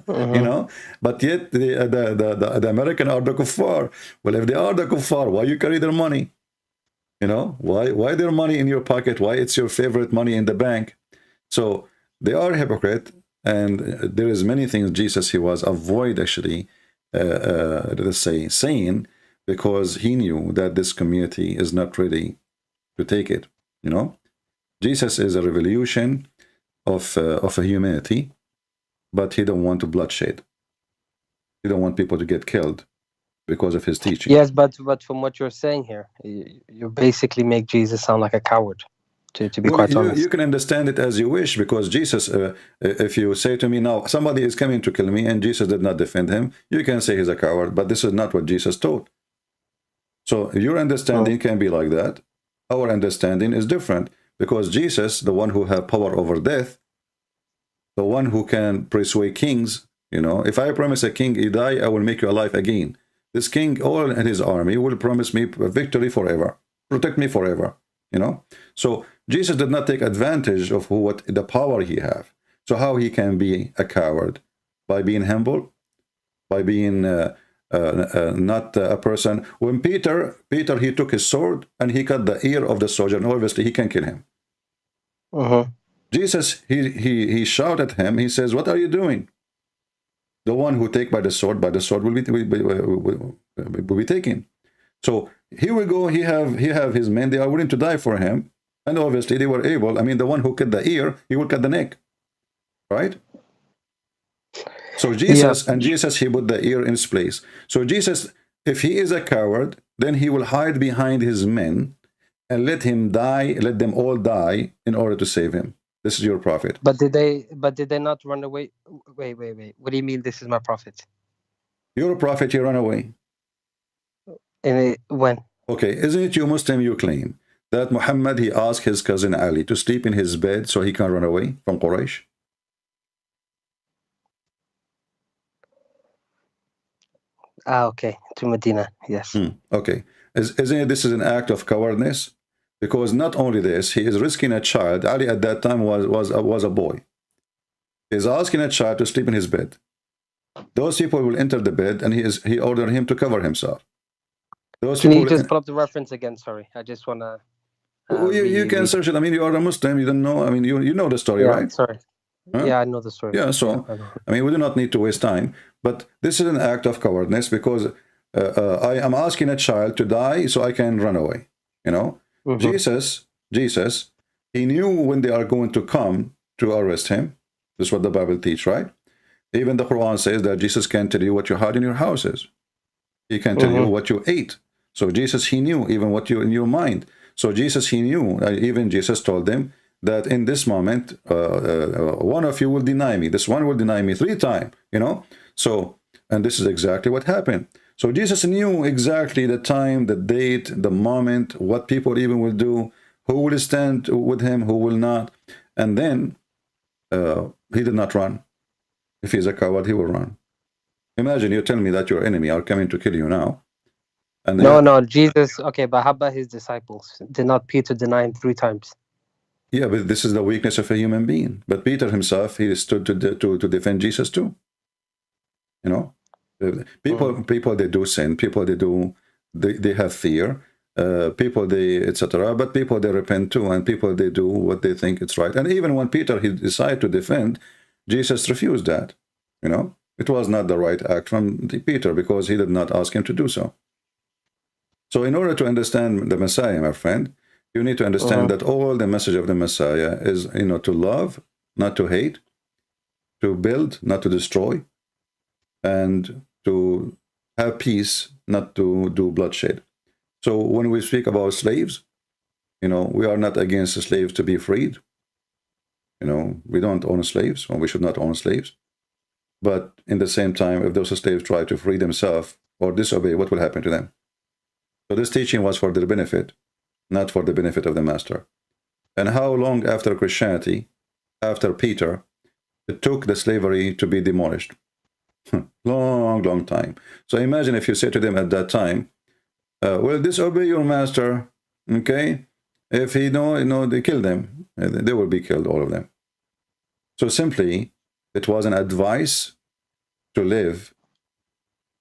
Speaker 1: But yet the American are the kuffar. Well, if they are the kuffar, why you carry their money? Why their money in your pocket? Why it's your favorite money in the bank? So they are hypocrite, and there is many things Jesus, he was avoid actually, let's say, saying, because he knew that this community is not ready to take it. Jesus is a revolution of a humanity, but he don't want to bloodshed. He don't want people to get killed because of his teaching.
Speaker 2: Yes, but from what you're saying here, you basically make Jesus sound like a coward. To be quite honest,
Speaker 1: you can understand it as you wish, because Jesus, if you say to me now, somebody is coming to kill me and Jesus did not defend him, you can say he's a coward, but this is not what Jesus taught. So your understanding can be like that. Our understanding is different, because Jesus, the one who has power over death, the one who can persuade kings, if I promise a king, he die, I will make you alive again. This king, all in his army, will promise me victory forever, protect me forever, So Jesus did not take advantage of what the power he have. So how he can be a coward? By being humble, by being not a person. When Peter, he took his sword and he cut the ear of the soldier, and obviously he can kill him. Jesus, he shouted at him. He says, what are you doing? The one who take by the sword will be taken. So here we go. He have his men. They are willing to die for him. And obviously they were able, I mean, the one who cut the ear, he will cut the neck, right? So Jesus, and Jesus, he put the ear in its place. So Jesus, if he is a coward, then he will hide behind his men and let him die, let them all die in order to save him. This is your prophet.
Speaker 2: But did they not run away? Wait. What do you mean this is my prophet?
Speaker 1: You're a prophet, you run away.
Speaker 2: And when?
Speaker 1: Okay, isn't it you Muslim, you claim that Muhammad, he asked his cousin Ali to sleep in his bed so he can run away from Quraysh?
Speaker 2: Okay, to Medina, yes.
Speaker 1: Okay, isn't it this is an act of cowardness? Because not only this, he is risking a child. Ali at that time was a boy. He's asking a child to sleep in his bed. Those people will enter the bed, and he ordered him to cover himself. Those
Speaker 2: Can
Speaker 1: people
Speaker 2: you just pull up the reference again? Sorry, I just want to.
Speaker 1: you can search it. I mean, you are a Muslim. You don't know. I mean, you know the story,
Speaker 2: Yeah,
Speaker 1: right?
Speaker 2: sorry.
Speaker 1: Huh?
Speaker 2: Yeah, I know the story.
Speaker 1: Yeah, so,
Speaker 2: Yeah,
Speaker 1: I mean, we do not need to waste time. But this is an act of cowardness because I am asking a child to die so I can run away. You know, Jesus, he knew when they are going to come to arrest him. This is what the Bible teaches, right? Even the Quran says that Jesus can tell you what you had in your houses. He can tell you what you ate. So Jesus, he knew even what you in your mind. So Jesus, he knew. Even Jesus told them that in this moment, one of you will deny me. This one will deny me 3 times, you know. So, and this is exactly what happened. So Jesus knew exactly the time, the date, the moment, what people even will do, who will stand with him, who will not. And then he did not run. If he's a coward, he will run. Imagine you tell me that your enemy are coming to kill you now. And
Speaker 2: no, Jesus. Okay, but how about his disciples? Did not Peter deny him 3 times?
Speaker 1: Yeah, but this is the weakness of a human being. But Peter himself, he stood to defend Jesus too. You know, people they do sin. People they have fear. People they etc. But people they repent too, and people they do what they think it's right. And even when Peter he decided to defend, Jesus refused that. You know, it was not the right act from Peter because he did not ask him to do so. So in order to understand the Messiah, my friend, you need to understand that all the message of the Messiah is, you know, to love, not to hate, to build, not to destroy, and to have peace, not to do bloodshed. So when we speak about slaves, you know, we are not against the slaves to be freed. You know, we don't own slaves, or we should not own slaves. But in the same time, if those slaves try to free themselves or disobey, what will happen to them? So this teaching was for their benefit, not for the benefit of the master. And how long after Christianity, after Peter, it took the slavery to be demolished? long time. So imagine if you say to them at that time, well, disobey your master, okay? If he they kill them. They will be killed, all of them. So simply, it was an advice to live,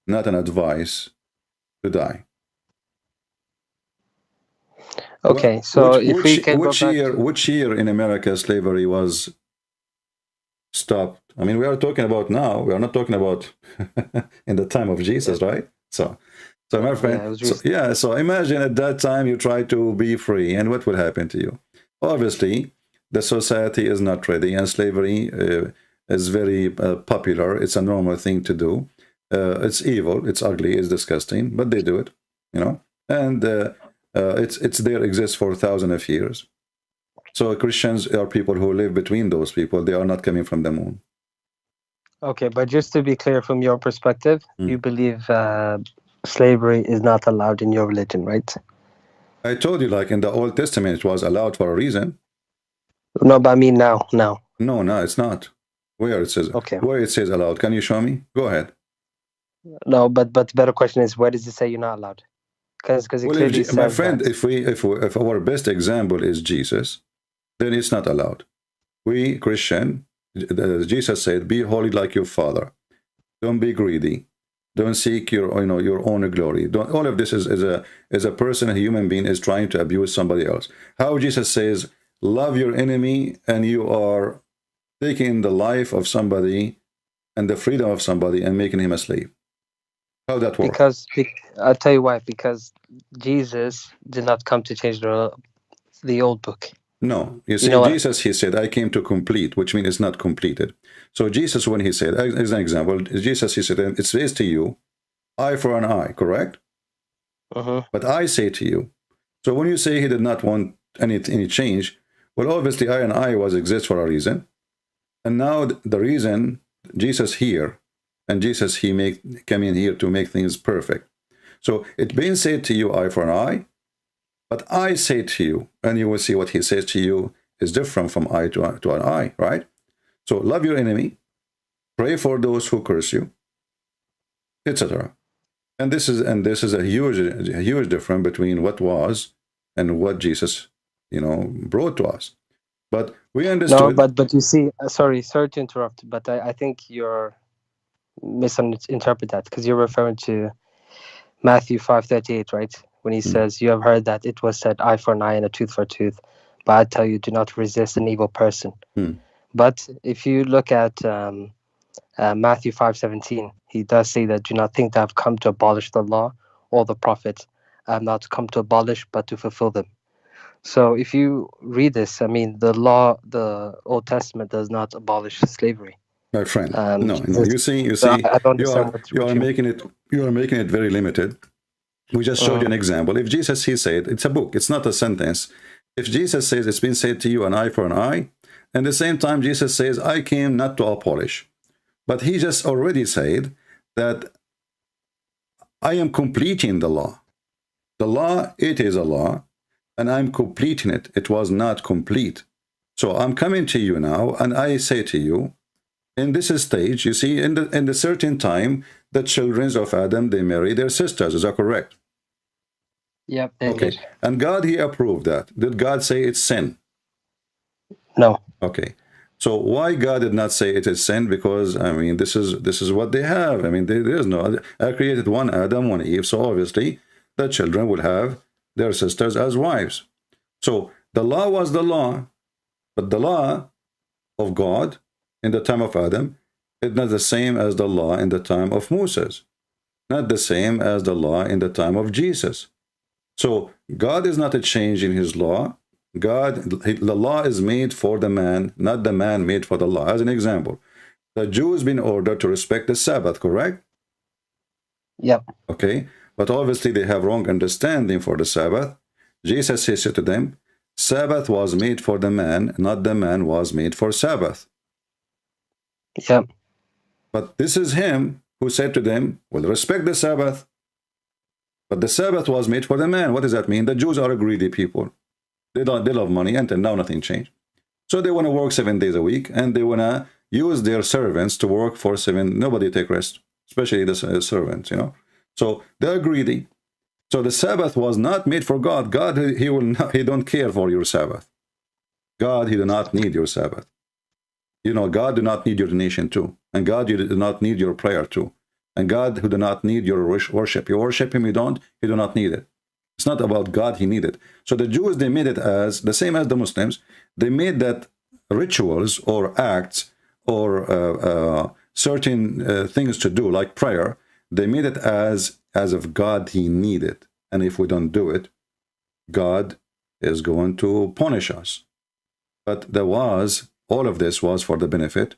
Speaker 1: not an advice to die.
Speaker 2: Okay, so
Speaker 1: which year in America slavery was stopped? I mean, we are talking about now. We are not talking about in the time of Jesus, right? So my friend, so imagine at that time you try to be free, and what will happen to you? Obviously, the society is not ready, and slavery is very popular. It's a normal thing to do. It's evil, it's ugly, it's disgusting, but they do it, you know, and it's there, exists for thousands of years. So Christians are people who live between those people. They are not coming from the moon.
Speaker 2: Okay, but just to be clear, from your perspective, you believe slavery is not allowed in your religion, right?
Speaker 1: I told you, like in the Old Testament, it was allowed for a reason.
Speaker 2: No, but I mean now.
Speaker 1: No, it's not. Where it says where it says allowed? Can you show me? Go ahead.
Speaker 2: No, but the better question is, where does it say you're not allowed? Because it clearly says,
Speaker 1: my friend, if our best example is Jesus, then it's not allowed. We Christian, Jesus said, "Be holy like your Father. Don't be greedy. Don't seek your own glory." All of this is a person, a human being, is trying to abuse somebody else. How Jesus says, "Love your enemy," and you are taking the life of somebody and the freedom of somebody and making him a slave. How that works?
Speaker 2: I'll tell you why. Because Jesus did not come to change the the old book.
Speaker 1: No, you see,
Speaker 2: You know
Speaker 1: Jesus, he said, I came to complete, which means it's not completed. So Jesus, when he said, as an example, Jesus, he said, it says to you, eye for an eye, correct? But I say to you. So when you say he did not want any change, well, obviously, eye and eye was exist for a reason. And now the reason Jesus here, and Jesus, he came in here to make things perfect. So it's being said to you, eye for an eye, but I say to you, and you will see what he says to you is different from eye to an eye, right? So love your enemy, pray for those who curse you, etc. And this is a huge difference between what was and what Jesus, brought to us. But we understood.
Speaker 2: No, but you see, sorry to interrupt, but I think you're misinterpret that, because you're referring to Matthew 5:38, right? When he says, "You have heard that it was said, eye for an eye and a tooth for a tooth, but I tell you, do not resist an evil person." But if you look at Matthew 5:17, he does say that, "Do not think that I've come to abolish the law or the prophets. I have not come to abolish, but to fulfill them." So if you read this, I mean, the law, the Old Testament does not abolish slavery.
Speaker 1: My friend, no. You see,
Speaker 2: I don't understand
Speaker 1: you are making it very limited. We just showed you an example. If Jesus, he said, it's a book, it's not a sentence. If Jesus says it's been said to you, an eye for an eye, and at the same time Jesus says, I came not to abolish, but he just already said that I am completing the law. The law, it is a law, and I'm completing it. It was not complete. So I'm coming to you now, and I say to you, in this stage, you see, in the certain time, the children of Adam, they marry their sisters. Is that correct?
Speaker 2: Yep.
Speaker 1: Okay.
Speaker 2: Did.
Speaker 1: And God, he approved that. Did God say it's sin?
Speaker 2: No.
Speaker 1: Okay. So why God did not say it is sin? Because, I mean, this is what they have. I mean, there is no... I created one Adam, one Eve, so obviously the children will have their sisters as wives. So the law was the law, but the law of God in the time of Adam is not the same as the law in the time of Moses, not the same as the law in the time of Jesus. So God is not a change in his law. The law is made for the man, not the man made for the law. As an example, the Jews been ordered to respect the Sabbath, correct?
Speaker 2: Yep.
Speaker 1: Okay, but obviously they have wrong understanding for the Sabbath. Jesus says to them, Sabbath was made for the man, not the man was made for Sabbath.
Speaker 2: Yep.
Speaker 1: But this is him who said to them, well, respect the Sabbath. But the Sabbath was made for the man. What does that mean? The Jews are a greedy people. They love money, and now nothing changed. So they want to work 7 days a week, and they want to use their servants to work for 7. Nobody take rest, especially the servants, So they're greedy. So the Sabbath was not made for God. God, he don't care for your Sabbath. God, he do not need your Sabbath. God do not need your donation too. And God, you do not need your prayer too. And God, who do not need your worship. You worship him, he do not need it. It's not about God, he needed. So the Jews, they made it as, the same as the Muslims, they made that rituals or acts or certain things to do, like prayer, they made it as if God, he needed. And if we don't do it, God is going to punish us. But all of this was for the benefit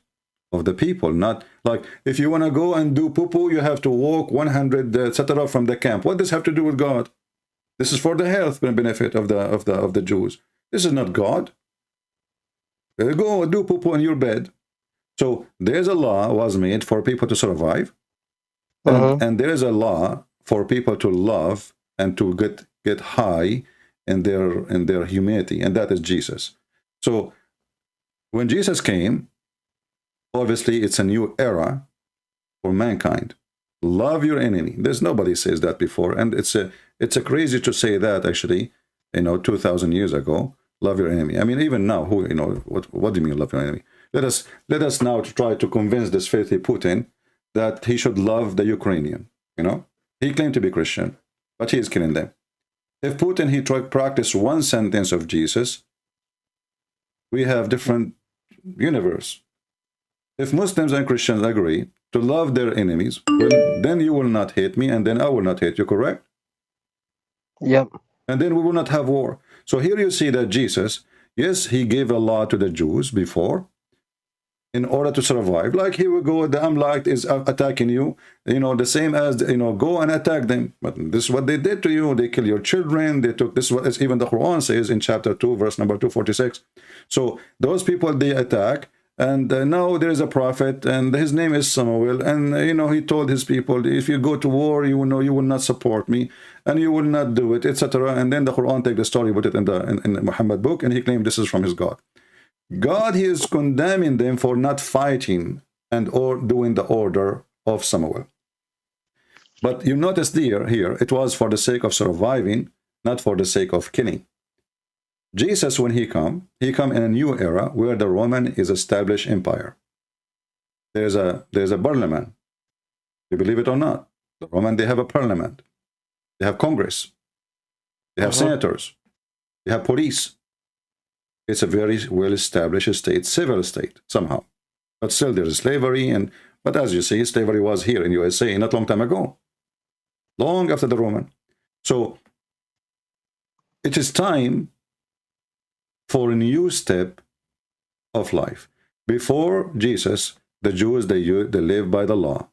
Speaker 1: of the people, not like if you want to go and do poo-poo, you have to walk 100 etc. from the camp. What does this have to do with God? This is for the health benefit of the Jews. This is not God. Go do poo-poo in your bed. So there's a law was made for people to survive, and there is a law for people to love and to get high in their humanity, and that is Jesus. So when Jesus came, obviously it's a new era for mankind. Love your enemy. There's nobody says that before, and it's a crazy to say that actually, 2,000 years ago. Love your enemy. I mean, even now, what do you mean love your enemy? Let us now try to convince this filthy Putin that he should love the Ukrainian. He claimed to be Christian, but he is killing them. If Putin he practice one sentence of Jesus, we have different universe. If Muslims and Christians agree to love their enemies, well, then you will not hate me, and then I will not hate you, correct?
Speaker 2: Yep.
Speaker 1: And then we will not have war. So here you see that Jesus, yes, he gave a law to the Jews before in order to survive. Like, here we go, the Amlite is attacking you, you know, the same as, you know, go and attack them. But this is what they did to you. They kill your children. They took, this is what even the Quran says in chapter 2, verse number 246. So those people, they attack. And now there is a prophet, and his name is Samuel, and you know, he told his people, if you go to war, you know, you will not support me, and you will not do it, etc. And then the Quran take the story, put it in the Muhammad book, and he claimed this is from his God. God, he is condemning them for not fighting and or doing the order of Samuel. But you notice here, it was for the sake of surviving, not for the sake of killing. Jesus, when he come in a new era where the Roman is established empire. There's a parliament. You believe it or not? The Roman, they have a parliament. They have Congress. They have senators. They have police. It's a very well-established state, civil state, somehow. But still there's slavery, but as you see, slavery was here in USA not long time ago. Long after the Roman. So it is time for a new step of life. Before Jesus, the Jews, they live by the law.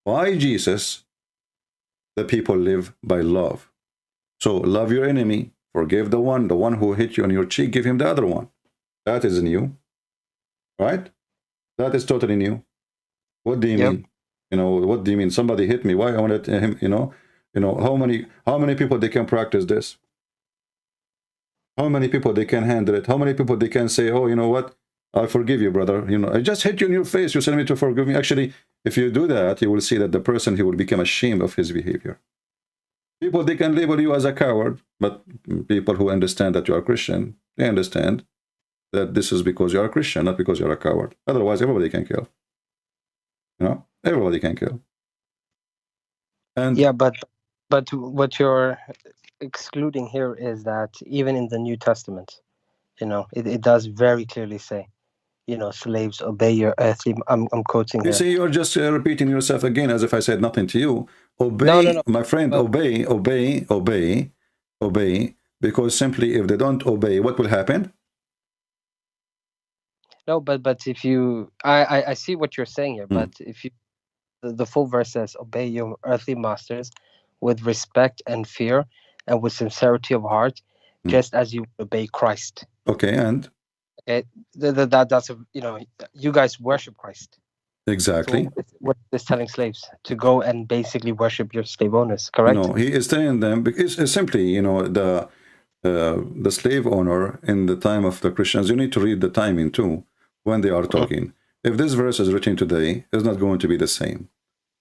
Speaker 1: By Jesus, the people live by love. So love your enemy, forgive the one who hit you on your cheek, give him the other one. That is new, right? That is totally new. What do you mean? You know, what do you mean? Somebody hit me. Why I wanted him? You know, how many people they can practice this? How many people they can handle it? How many people they can say, oh, you know what? I forgive you, brother. You know, I just hit you in your face. You send me to forgive me. Actually, if you do that, you will see that the person, he will become ashamed of his behavior. People, they can label you as a coward, but people who understand that you are Christian, they understand that this is because you are a Christian, not because you're a coward. Otherwise, everybody can kill. You know, everybody can kill. And
Speaker 2: yeah, but what you're excluding here is that even in the New Testament, you know, it does very clearly say, you know, slaves, obey your earthly. I'm quoting
Speaker 1: you
Speaker 2: here.
Speaker 1: see, you're just repeating yourself again as if I said nothing to you. Obey, no. My friend, obey, because simply if they don't obey, what will happen?
Speaker 2: No, but if you, I see what you're saying here, but if you, the full verse says, obey your earthly masters with respect and fear and with sincerity of heart, just as you obey Christ.
Speaker 1: Okay, and?
Speaker 2: That's a, you know, you guys worship Christ.
Speaker 1: Exactly.
Speaker 2: So what is telling slaves? To go and basically worship your slave owners, correct?
Speaker 1: No, he is telling them, because it's simply, you know, the slave owner in the time of the Christians, you need to read the timing too, when they are talking. If this verse is written today, it's not going to be the same.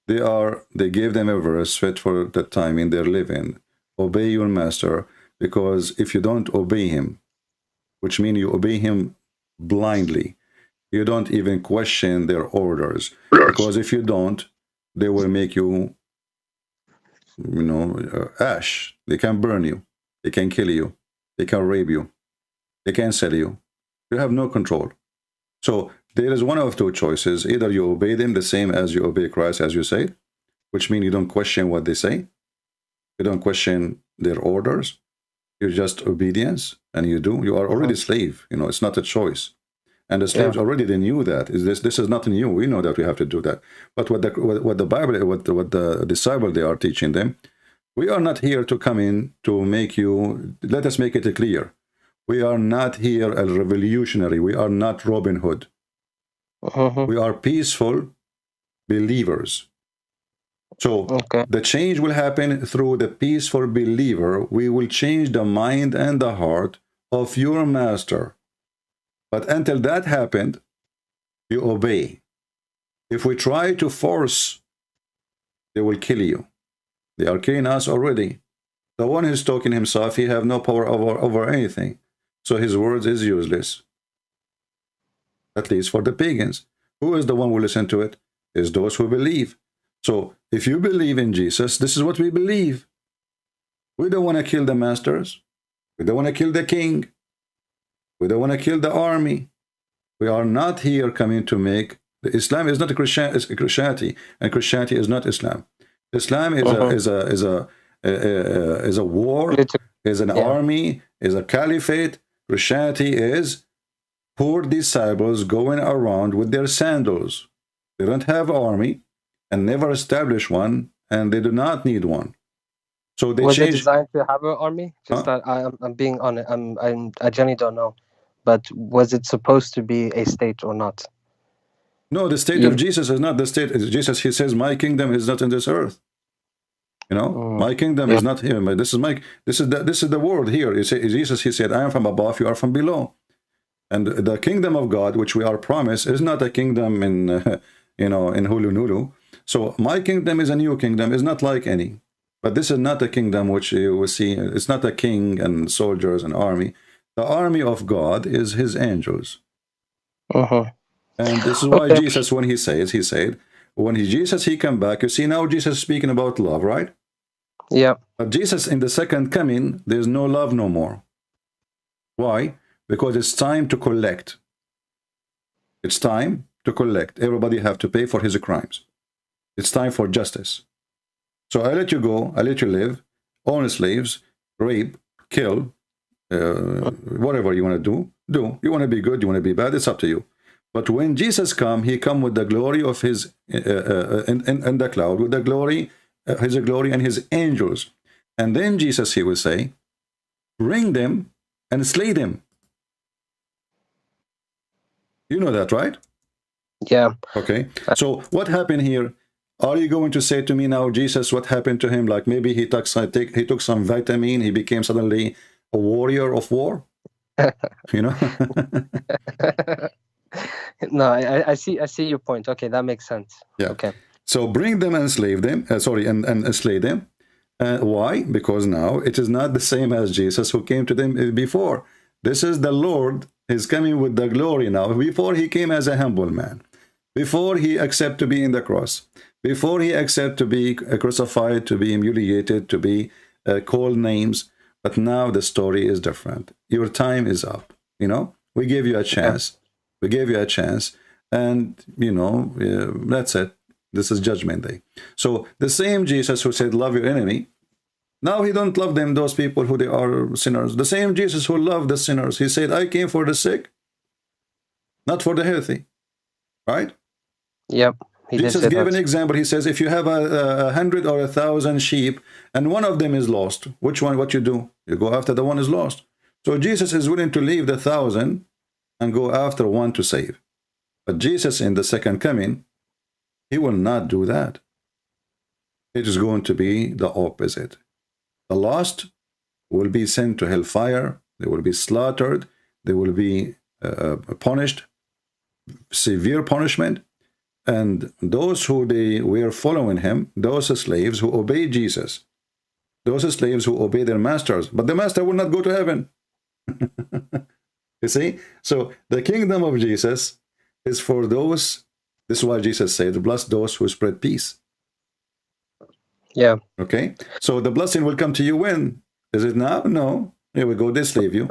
Speaker 1: They gave them a verse fit for the time in their living. Obey your master, because if you don't obey him, which means you obey him blindly, you don't even question their orders. Because if you don't, they will make you, you know, ash. They can burn you. They can kill you. They can rape you. They can sell you. You have no control. So there is one of two choices. Either you obey them the same as you obey Christ, as you say, which means you don't question what they say. You don't question their orders. You're just obedience, and you do. You are already a slave. You know, it's not a choice. And the slaves already, they knew that. This is nothing new. We know that we have to do that. But what the Bible, what the disciple, they are teaching them, we are not here to come in to make you. Let us make it clear. We are not here a revolutionary. We are not Robin Hood. We are peaceful believers. So the change will happen through the peaceful believer. We will change the mind and the heart of your master. But until that happened, you obey. If we try to force, they will kill you. They are killing us already. The one who's talking himself, he have no power over anything. So his words is useless. At least for the pagans. Who is the one who listen to it? Is those who believe. So if you believe in Jesus, this is what we believe. We don't want to kill the masters. We don't want to kill the king. We don't want to kill the army. We are not here coming to make... Islam is not a Christianity, and Christianity is not Islam. Islam is a war. is an army, is a caliphate. Christianity is poor disciples going around with their sandals. They don't have army and never establish one, and they do not need one. So they
Speaker 2: Was it
Speaker 1: changed.
Speaker 2: designed to have an army? Just that I'm being on it. I genuinely don't know. But was it supposed to be a state or not?
Speaker 1: No, the state of Jesus is not the state. Jesus, he says, my kingdom is not in this earth. You know, my kingdom is not here. This is the world here. You say, Jesus, he said, I am from above, you are from below. And the kingdom of God, which we are promised, is not a kingdom in, you know, in Hulunulu. So my kingdom is a new kingdom, is not like any. But this is not a kingdom which you will see. It's not a king and soldiers and army. The army of God is his angels. And this is why Jesus, when he said, when Jesus, he come back, you see now Jesus speaking about love, right?
Speaker 2: Yeah.
Speaker 1: But Jesus in the second coming, there's no love no more. Why? Because it's time to collect. It's time to collect. Everybody have to pay for his crimes. It's time for justice. So I let you go, I let you live, own slaves, rape, kill, whatever you want to do. You want to be good, you want to be bad, it's up to you. But when Jesus come, he come with the glory of his, in the cloud, with the glory, his glory and his angels. And then Jesus, he will say, bring them and slay them. You know that, right?
Speaker 2: Yeah.
Speaker 1: Okay. So what happened here? Are you going to say to me now, Jesus, what happened to him? Like maybe he took some vitamin, he became suddenly a warrior of war? You know?
Speaker 2: No, I see your point. Okay, that makes sense.
Speaker 1: Yeah.
Speaker 2: Okay.
Speaker 1: So bring them and slay them. And slay them. Why? Because now it is not the same as Jesus who came to them before. This is the Lord. He's coming with the glory now. Before he came as a humble man. Before he accepted to be in the cross. Before he accepted to be crucified, to be humiliated, to be called names. But now the story is different. Your time is up. You know, we gave you a chance. We gave you a chance. And, you know, that's it. This is judgment day. So the same Jesus who said, love your enemy. Now he don't love them, those people who they are sinners. The same Jesus who loved the sinners. He said, I came for the sick, not for the healthy. Right?
Speaker 2: Yep.
Speaker 1: Jesus gave an example. He says, if you have 100 or 1,000 sheep and one of them is lost, which one, what you do? You go after the one is lost. So Jesus is willing to leave the 1,000 and go after one to save. But Jesus in the second coming, he will not do that. It is going to be the opposite. The lost will be sent to hellfire. They will be slaughtered. They will be punished, severe punishment. And those who they were following him, those slaves who obey Jesus, those slaves who obey their masters, but the master will not go to heaven. You see? So the kingdom of Jesus is for those, this is why Jesus said, bless those who spread peace.
Speaker 2: Yeah.
Speaker 1: Okay? So the blessing will come to you when? Is it now? No. Here we go, they slave you.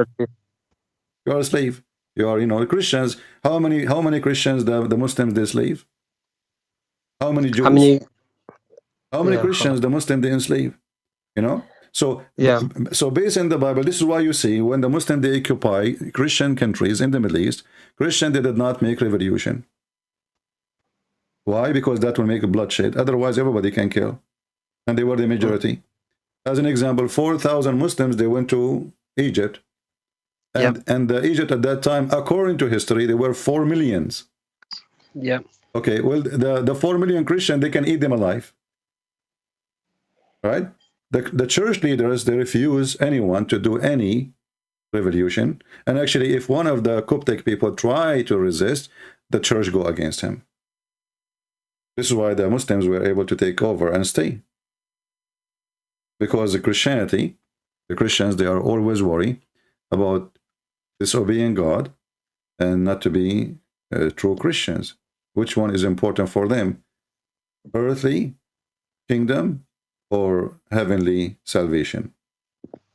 Speaker 1: You are a slave. You are, you know, Christians. How many Christians the Muslims they slave? How many Jews? How many Christians the Muslims they enslave? You know? So, so based in the Bible, this is why you see when the Muslims they occupy Christian countries in the Middle East, Christian they did not make revolution. Why? Because that will make a bloodshed. Otherwise, everybody can kill. And they were the majority. As an example, 4,000 Muslims, they went to Egypt. And Egypt at that time, according to history, there were 4 million.
Speaker 2: Yeah.
Speaker 1: Okay, well, the 4 million Christians, they can eat them alive. Right? The church leaders, they refuse anyone to do any revolution. And actually, if one of the Coptic people try to resist, the church go against him. This is why the Muslims were able to take over and stay. Because the Christianity, the Christians, they are always worried about disobeying God and not to be true Christians. Which one is important for them? Earthly kingdom or heavenly salvation?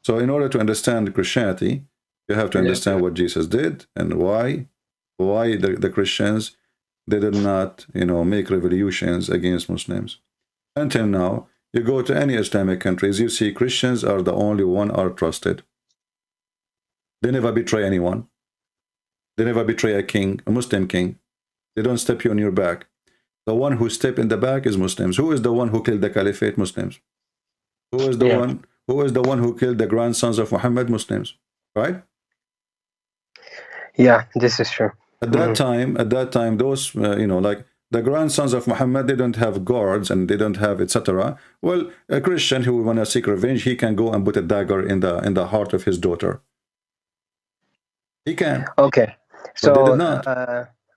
Speaker 1: So in order to understand Christianity, you have to understand what Jesus did and why the Christians, they did not, you know, make revolutions against Muslims. Until now, You go to any Islamic countries, you see Christians are the only one are trusted. They never betray anyone. They never betray a king, a Muslim king. They don't step you on your back. The one who step in the back is Muslims. Who is the one who killed the caliphate? Muslims. Who is the one? Who is the one who killed the grandsons of Muhammad? Muslims, right?
Speaker 2: Yeah, this is true.
Speaker 1: At that time, those like the grandsons of Muhammad, they don't have guards and they don't have etc. Well, a Christian who want to seek revenge, he can go and put a dagger in the heart of his daughter. He can.
Speaker 2: Okay, so
Speaker 1: they did not.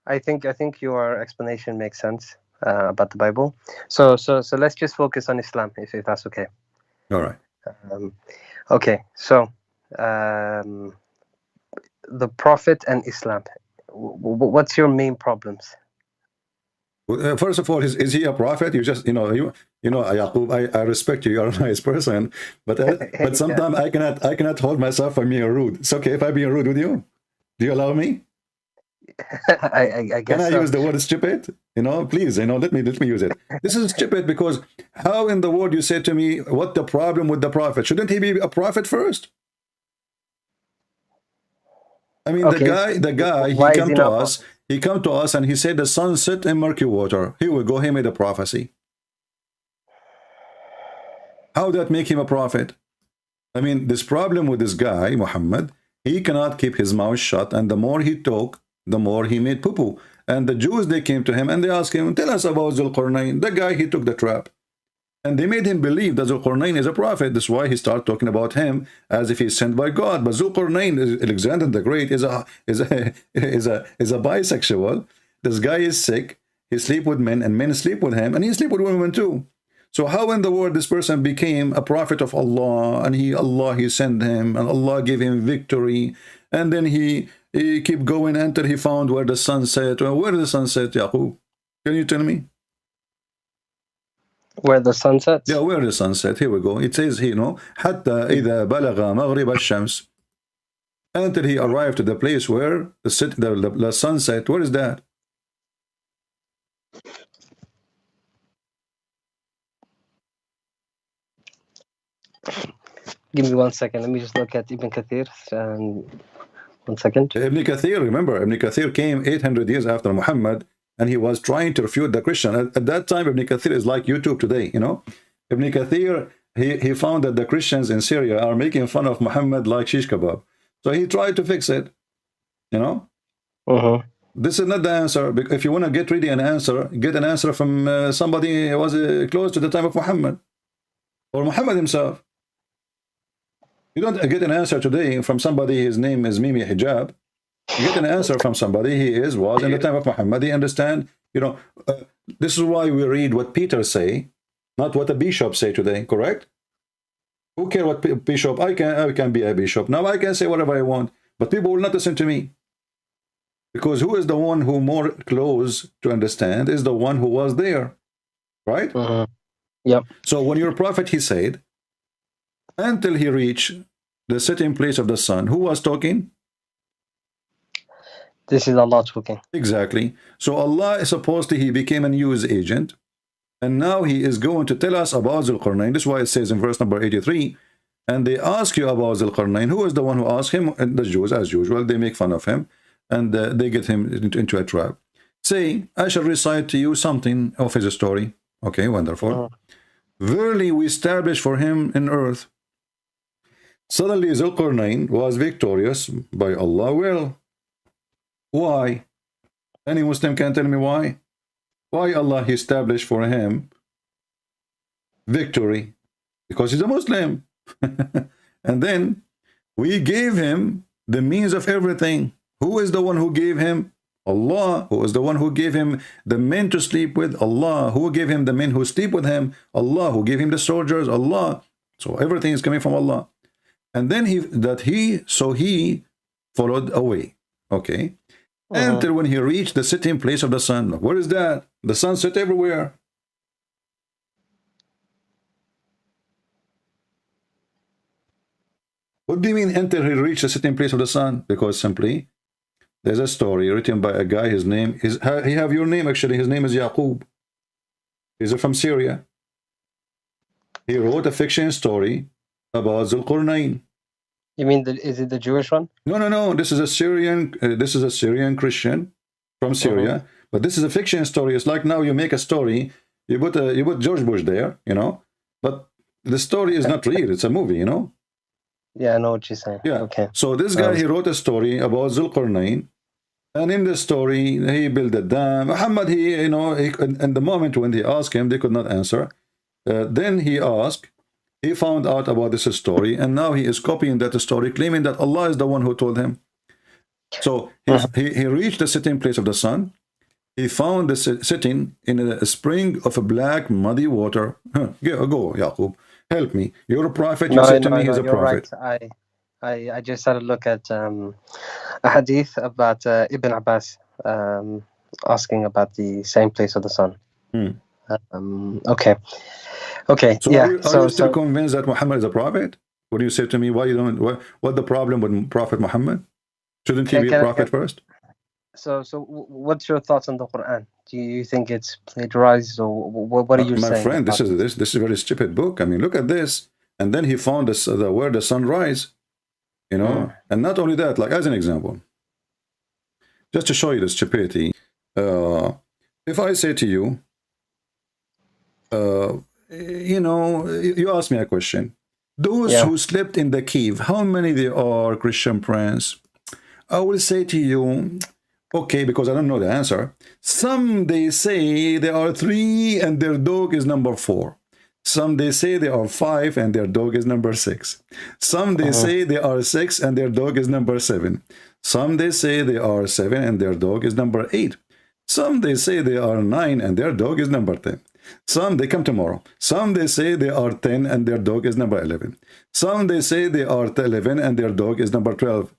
Speaker 2: I think your explanation makes sense about the Bible. So let's just focus on Islam, if that's okay.
Speaker 1: All right.
Speaker 2: Okay, so the Prophet and Islam. What's your main problems?
Speaker 1: First of all, is he a prophet? You just Yakoub, I respect you. You're a nice person, but sometimes I cannot hold myself from being rude. It's okay if I'm being rude with you. Do you allow me?
Speaker 2: I guess.
Speaker 1: Can I use the word stupid? Please, let me use it. This is stupid because how in the world you say to me, what the problem with the prophet? Shouldn't he be a prophet first? I mean, okay. the guy, he come to us and he said the sun set in murky water. Here we go, he made a prophecy. How that make him a prophet? I mean, this problem with this guy, Muhammad, he cannot keep his mouth shut, and the more he talk, the more he made poo-poo. And the Jews, they came to him and they asked him, tell us about Zulqarnain. The guy, he took the trap. And they made him believe that Zulqarnain is a prophet. That's why he started talking about him as if he's sent by God. But Zulqarnain, Alexander the Great, is a bisexual. This guy is sick. He sleep with men, and men sleep with him, and he sleep with women too. So how in the world this person became a prophet of Allah, and Allah sent him, and Allah gave him victory, and then he keep going until he found where the sun set. Where the sun set, Yakoub? Can you tell me?
Speaker 2: Where the sun sets?
Speaker 1: Yeah, where the sun set. Here we go. It says here, حتى إذا بلغ مغرب الشمس. Until he arrived to the place where the sun set. Where is that?
Speaker 2: Give me 1 second. Let me just look at Ibn Kathir. 1 second.
Speaker 1: Ibn Kathir, remember, Ibn Kathir came 800 years after Muhammad, and he was trying to refute the Christian. At that time, Ibn Kathir is like YouTube today, Ibn Kathir, he found that the Christians in Syria are making fun of Muhammad like shish kebab. So he tried to fix it, This is not the answer. If you want to get really an answer, get an answer from somebody who was close to the time of Muhammad, or Muhammad himself. You don't get an answer today from somebody, his name is Mimi Hijab. You get an answer from somebody, was in the time of Muhammad. He understand, this is why we read what Peter say, not what a bishop say today, correct? Who care what bishop? I can be a bishop. Now I can say whatever I want, but people will not listen to me. Because who is the one who more close to understand is the one who was there, right?
Speaker 2: Yep.
Speaker 1: So when your prophet, he said, until he reached the setting place of the sun, who was talking?
Speaker 2: This is Allah talking.
Speaker 1: Exactly. So Allah is supposedly, he became a news agent, and now he is going to tell us about Zulqarnain. This is why it says in verse number 83, and they ask you about Zulqarnain. Who is the one who asked him? And the Jews, as usual, they make fun of him, and they get him into a trap. Say, I shall recite to you something of his story. Okay, wonderful. Verily we establish for him in earth. Suddenly Zulqarnain was victorious by Allah's will. Why? Any Muslim can tell me why? Why Allah established for him victory? Because he's a Muslim. And then we gave him the means of everything. Who is the one who gave him? Allah. Who is the one who gave him the men to sleep with? Allah. Who gave him the men who sleep with him? Allah. Who gave him the soldiers? Allah. So everything is coming from Allah. And then he followed away. Okay. Until when he reached the sitting place of the sun. Where is that? The sun set everywhere. What do you mean until he reached the sitting place of the sun? Because simply, there's a story written by a guy, his name is, he have your name actually, his name is Yakoub. He's from Syria. He wrote a fiction story about Zulqarnain.
Speaker 2: You mean is it the Jewish one?
Speaker 1: No. This is a Syrian. This is a Syrian Christian from Syria. But this is a fiction story. It's like now you make a story. You put George Bush there, you know. But the story is not real. It's a movie, you know.
Speaker 2: Yeah, I know what you're saying.
Speaker 1: Yeah.
Speaker 2: Okay.
Speaker 1: So this guy, he wrote a story about Zulqarnain, and in the story he built a dam. Muhammad, in the moment when they asked him, they could not answer. Then he asked. He found out about this story, and now he is copying that story, claiming that Allah is the one who told him. So he reached the sitting place of the sun. He found the sitting in a spring of a black, muddy water. Go, Yaqub. Help me. You're a prophet. You said to me he's a prophet.
Speaker 2: Right. I just had a look at a hadith about Ibn Abbas asking about the same place of the sun. Okay.
Speaker 1: So yeah. Are you still convinced that Muhammad is a prophet? What do you say to me? Why you don't? What the problem with Prophet Muhammad? Shouldn't he be a prophet first?
Speaker 2: So what's your thoughts on the Quran? Do you think it's plagiarized, or what are you saying?
Speaker 1: My friend, this is a very stupid book. I mean, look at this. And then he found this where the sun rise, you know. And not only that, like as an example, just to show you the stupidity. If I say to you, you know, you ask me a question. Those who slept in the cave, how many there are, Christian Prince? I will say to you, okay, because I don't know the answer. Some they say there are 3 and their dog is number 4. Some they say there are 5 and their dog is number 6. Some they say there are 6 and their dog is number 7. Some they say there are 7 and their dog is number 8. Some they say there are 9 and their dog is number 10. Some they come tomorrow. Some they say they are 10 and their dog is number 11. Some they say they are 11 and their dog is number 12.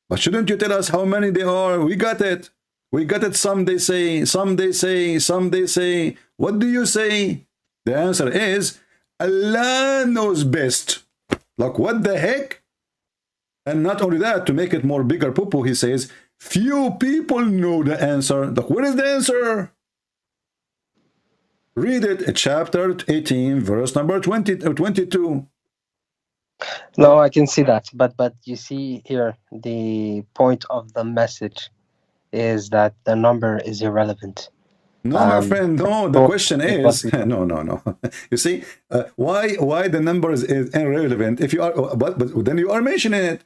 Speaker 1: But shouldn't you tell us how many they are? We got it. We got it. Some they say, some they say, some they say. What do you say? The answer is Allah knows best. Like what the heck? And not only that, to make it more bigger poo-poo, he says, few people know the answer. Like, what is the answer? Read it, chapter 18, verse number 22.
Speaker 2: No, I can see that, but you see here, the point of the message is that the number is irrelevant.
Speaker 1: No, my friend, no. The question is, no. You see, why the number is irrelevant? If you are, but then you are mentioning it.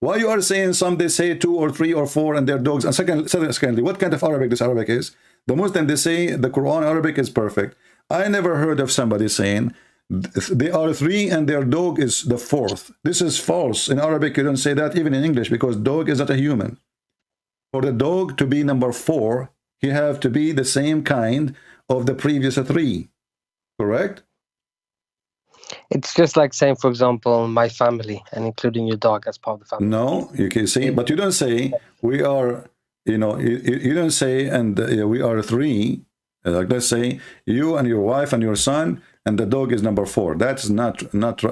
Speaker 1: Why you are saying some they say 2 or 3 or 4 and their dogs? And secondly, what kind of Arabic this Arabic is? The Muslim, they say the Quran Arabic is perfect. I never heard of somebody saying they are 3 and their dog is the 4th. This is false. In Arabic, you don't say that, even in English, because dog is not a human. For the dog to be number 4, he have to be the same kind of the previous 3. Correct?
Speaker 2: It's just like saying, for example, my family and including your dog as part of the family.
Speaker 1: No, you can say, but you don't say we are, you know, you don't say, and we are 3. Like let's say you and your wife and your son, and the dog is number 4. That's not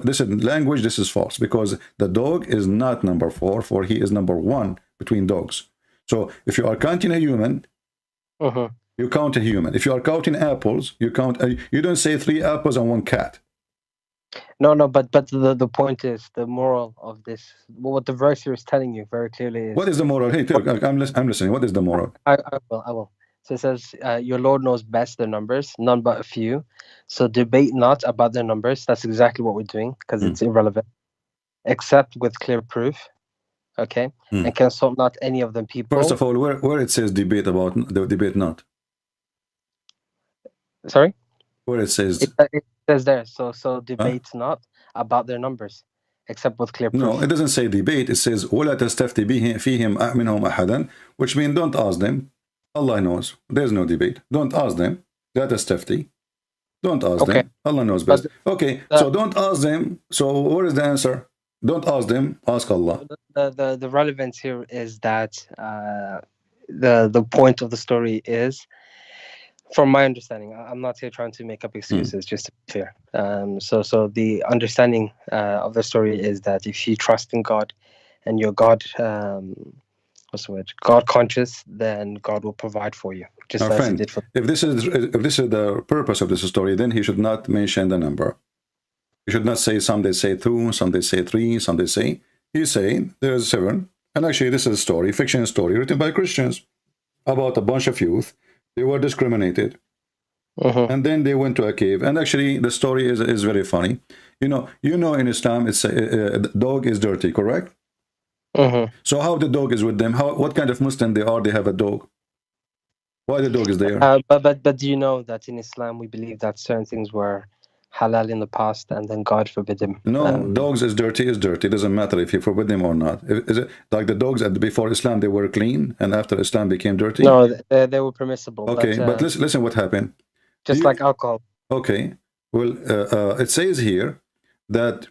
Speaker 1: this is language. This is false, because the dog is not number 4, for he is number 1 between dogs. So if you are counting a human, you count a human. If you are counting apples, you count. You don't say 3 apples and 1 cat.
Speaker 2: No, but the point is, the moral of this, what the verse here is telling you very clearly is.
Speaker 1: What is the moral? Hey, I'm listening. What is the moral?
Speaker 2: I will. So it says, your Lord knows best their numbers, none but a few. So debate not about their numbers. That's exactly what we're doing, because it's irrelevant, except with clear proof. Okay, and consult not any of them people.
Speaker 1: First of all, where it says debate about the debate not.
Speaker 2: Sorry.
Speaker 1: Where it says.
Speaker 2: It says there. So debate not about their numbers, except with clear proof.
Speaker 1: No, it doesn't say debate. It says ولا تستفتي فيهم منهم أحدا, which means don't ask them. Allah knows. There's no debate. Don't ask them. لا تستفتي. Don't ask them. Allah knows best. Okay, so don't ask them. So what is the answer? Don't ask them. Ask Allah.
Speaker 2: The relevance here is that the point of the story is, from my understanding, I'm not here trying to make up excuses, just to be clear. So the understanding of the story is that if you trust in God and you're God, God conscious, then God will provide for you. Just as He did for.
Speaker 1: If this is the purpose of this story, then he should not mention the number. You should not say some they say two, some they say three, some they say. He's saying there's 7. And actually, this is a story, fiction story written by Christians about a bunch of youth. They were discriminated. And then they went to a cave. And actually, the story is very funny. You know, in Islam, it's dog is dirty, correct? So how the dog is with them? What kind of Muslim they are? They have a dog. Why the dog is there?
Speaker 2: But do you know that in Islam we believe that certain things were halal in the past, and then God forbid them?
Speaker 1: No, dogs is dirty. It doesn't matter if you forbid them or not. Is it like the dogs before Islam they were clean, and after Islam became dirty?
Speaker 2: No, they were permissible.
Speaker 1: Okay, but listen what happened.
Speaker 2: Just like alcohol.
Speaker 1: Okay, well, it says here that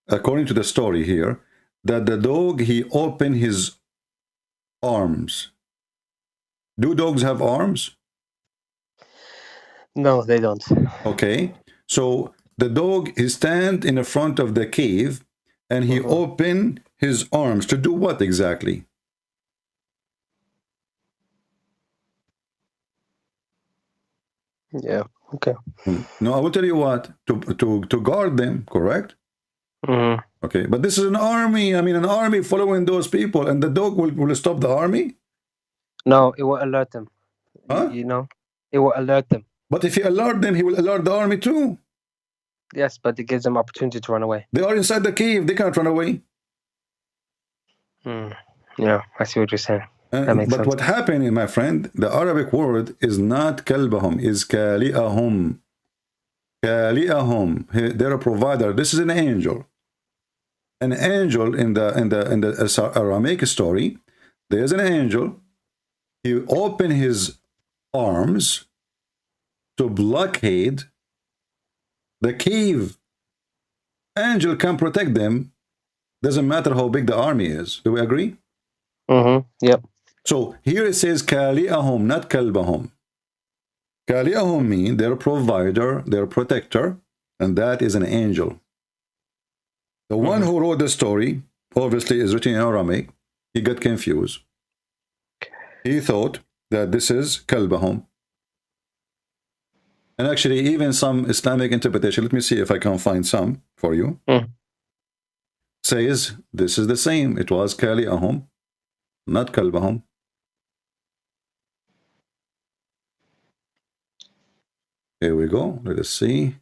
Speaker 1: according to the story here, that the dog, he opened his arms. Do dogs have arms?
Speaker 2: No, they don't.
Speaker 1: Okay, so the dog, he stand in the front of the cave and he opened his arms to do what exactly?
Speaker 2: Yeah, okay.
Speaker 1: No, I will tell you what, to guard them, correct? Okay, but this is an army. I mean, an army following those people, and the dog will stop the army?
Speaker 2: No, it will alert them.
Speaker 1: Huh?
Speaker 2: You know, it will alert them.
Speaker 1: But if he alert them, he will alert the army too.
Speaker 2: Yes, but it gives them opportunity to run away.
Speaker 1: They are inside the cave. They cannot run away.
Speaker 2: Yeah, I see what you're saying. That makes sense.
Speaker 1: What happened, my friend, the Arabic word is not kalbahum, is kali'ahum. Kali'ahum. They're a provider. This is an angel. An angel in the Aramaic story, there's an angel. He opened his arms to blockade the cave. Angel can protect them. Doesn't matter how big the army is. Do we agree?
Speaker 2: Yep.
Speaker 1: So here it says kali'ahum, not kalbahum. Kali'ahum mean their provider, their protector, and that is an angel. The one who wrote the story, obviously, is written in Aramaic. He got confused. He thought that this is kalbahum. And actually, even some Islamic interpretation, let me see if I can find some for you, says this is the same. It was kali'ahum, not kalbahum. Here we go. Let us see.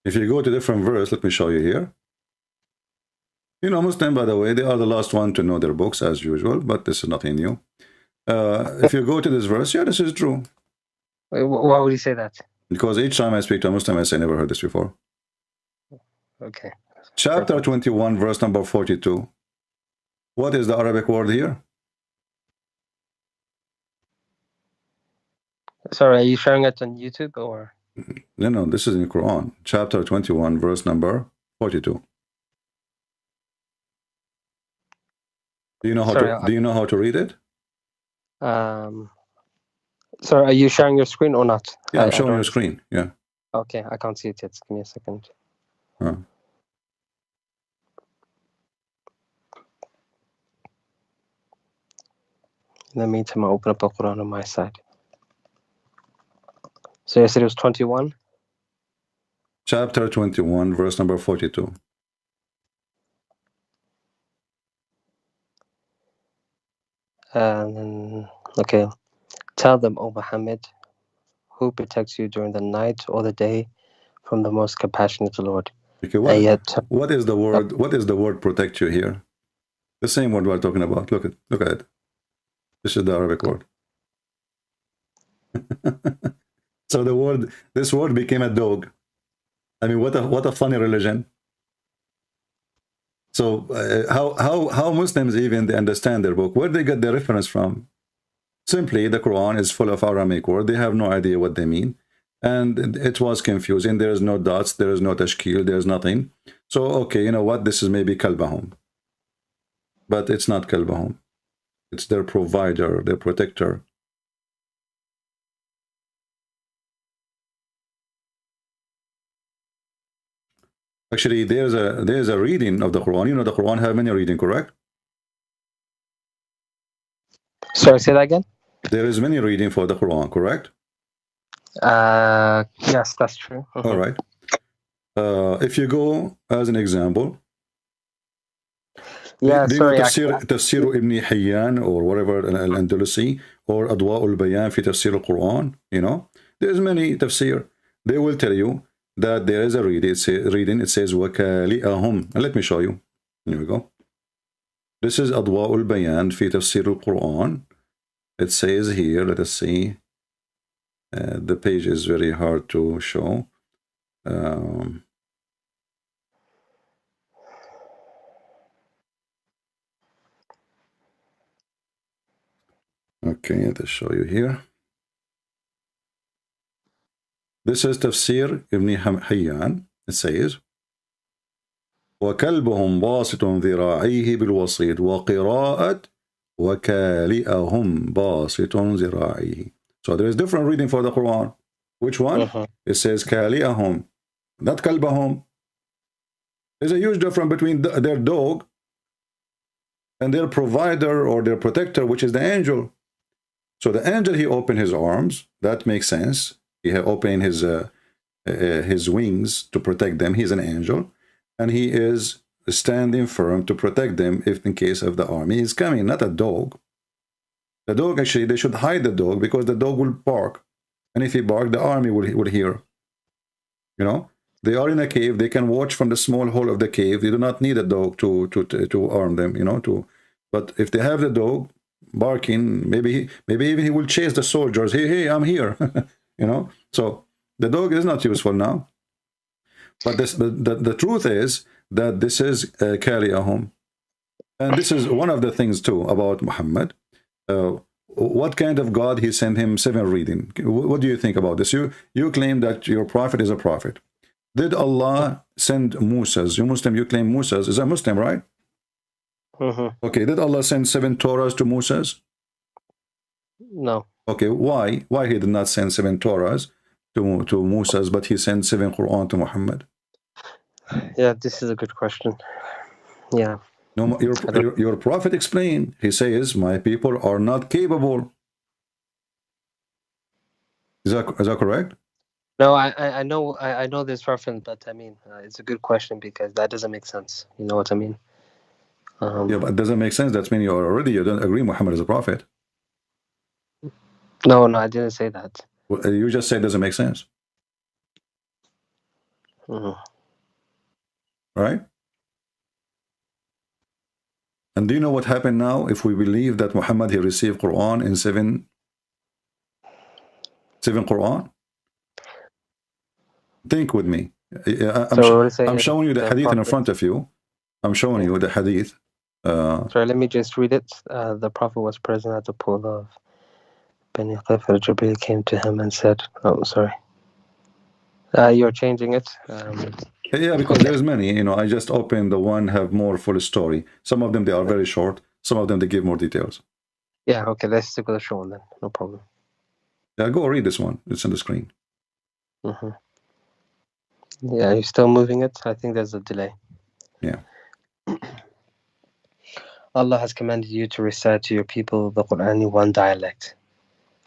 Speaker 1: If you go to different verse, let me show you here. You know, Muslim, by the way, they are the last one to know their books as usual, but this is nothing new. If you go to this verse, yeah, this is true.
Speaker 2: Why would you say that?
Speaker 1: Because each time I speak to a Muslim, I say, never heard this before.
Speaker 2: Okay.
Speaker 1: Chapter 21, verse number 42. What is the Arabic word here?
Speaker 2: Sorry, are you sharing it on YouTube or?
Speaker 1: No, this is in the Quran. Chapter 21, verse number 42. Do you know how to read it?
Speaker 2: Sorry, are you sharing your screen or not?
Speaker 1: Yeah, I'm showing your screen. Yeah.
Speaker 2: Okay, I can't see it yet. Give me a second. In the meantime, I'll open up the Quran on my side. So you said it was 21?
Speaker 1: Chapter 21, verse number 42.
Speaker 2: Okay. Tell them, O Muhammad, who protects you during the night or the day from the most compassionate Lord.
Speaker 1: Okay, what is the word? What is the word protect you here? The same word we're talking about. Look at it. This is the Arabic word. So this word became a dog. I mean, what a funny religion. So how Muslims even they understand their book? Where they get their reference from? Simply, the Quran is full of Aramaic words. They have no idea what they mean. And it was confusing. There is no dots. There is no tashkil. There is nothing. So, okay, you know what? This is maybe kalbahum. But it's not kalbahum. It's their provider, their protector. Actually, there's a reading of the Quran. You know, the Quran have many reading, correct?
Speaker 2: Sorry, say that again.
Speaker 1: There is many reading for the Quran, correct?
Speaker 2: Yes, that's true.
Speaker 1: All right. If you go as an example,
Speaker 2: Yeah,
Speaker 1: do you know
Speaker 2: sorry.
Speaker 1: تفسير ابن حيان or whatever الأندلسي or أضواء البيان في تفسير القرآن? You know, there's many tafsir. They will tell you that there is a reading. It says وكالئهم. Let me show you. Here we go. This is أضواء البيان في تفسير القرآن. It says here, let us see. The page is very hard to show. Okay, let's show you here. This is Tafsir Ibn Hayyan. It says, وَكَلْبُهُمْ بَاسِطٌ ذِرَاعَيْهِ بِالْوَصِيدِ وَقِرَاءَةٌ وَكَالِئَهُمْ بَاسِطٌ ذِرَاعَيْهِ. So there is different reading for the Quran. Which one? It says كَالِئَهُمْ, not كَلْبَهُمْ. There's a huge difference between their dog and their provider or their protector, which is the angel. So the angel, he opened his arms. That makes sense. He had opened his wings to protect them. He's an angel. And he is standing firm to protect them if in case of the army is coming, not a dog. The dog, actually, they should hide the dog because the dog will bark. And if he barks, the army will hear. You know, they are in a cave. They can watch from the small hole of the cave. They do not need a dog to arm them, you know. But if they have the dog barking, maybe even he will chase the soldiers. Hey, I'm here. You know. So the dog is not useful now. But the truth is that this is Kali'ahum. And this is one of the things too about Muhammad. What kind of God he sent him 7 reading? What do you think about this? You claim that your prophet is a prophet. Did Allah send Musa's? You Muslim, you claim Musa's is a Muslim, right? Okay, did Allah send 7 Torahs to Musa's?
Speaker 2: No.
Speaker 1: Okay, why? Why he did not send 7 Torahs to Musa's, but he sent 7 Quran to Muhammad?
Speaker 2: Yeah, this is a good question. Yeah.
Speaker 1: No, your prophet explained. He says, "My people are not capable." Is that correct?
Speaker 2: No, I know this reference, but I mean, it's a good question because that doesn't make sense. You know what I mean?
Speaker 1: Yeah, but it doesn't make sense. That means you don't agree Muhammad is a prophet.
Speaker 2: No, I didn't say that.
Speaker 1: Well, you just said it doesn't make sense. Right? And do you know what happened now if we believe that Muhammad, he received Quran in 7 Quran? Think with me. I'm showing you the hadith in front of you. I'm showing you the hadith.
Speaker 2: Sorry, let me just read it. The Prophet was present at the pool of Bani Qifr. Jibreel came to him and said, oh, sorry. You're changing it.
Speaker 1: Yeah, because there's many, you know, I just opened the one have more full story. Some of them, they are very short. Some of them, they give more details.
Speaker 2: Yeah, okay, let's stick with the short one then. No problem.
Speaker 1: Yeah, go read this one. It's on the screen.
Speaker 2: Yeah, you're still moving it? I think there's a delay.
Speaker 1: Yeah.
Speaker 2: Allah has commanded you to recite to your people the Quran in one dialect.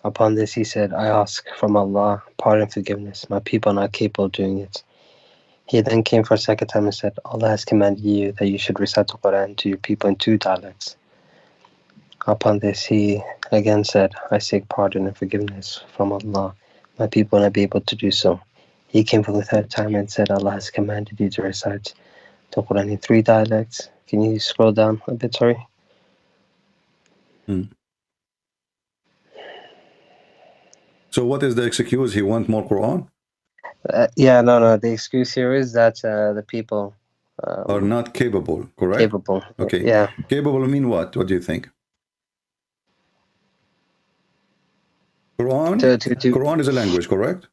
Speaker 2: Upon this, he said, I ask from Allah pardon and forgiveness. My people are not capable of doing it. He then came for a second time and said, Allah has commanded you that you should recite the Quran to your people in 2 dialects. Upon this, he again said, I seek pardon and forgiveness from Allah. My people will not be able to do so. He came for the 3rd time and said, Allah has commanded you to recite the Quran in 3 dialects. Can you scroll down a bit, sorry?
Speaker 1: So what is the excuse? He wants more Quran?
Speaker 2: Yeah, no. The excuse here is that the people
Speaker 1: are not capable, correct?
Speaker 2: Capable.
Speaker 1: Okay.
Speaker 2: Yeah.
Speaker 1: Capable mean what? What do you think? Quran? Quran is a language, correct?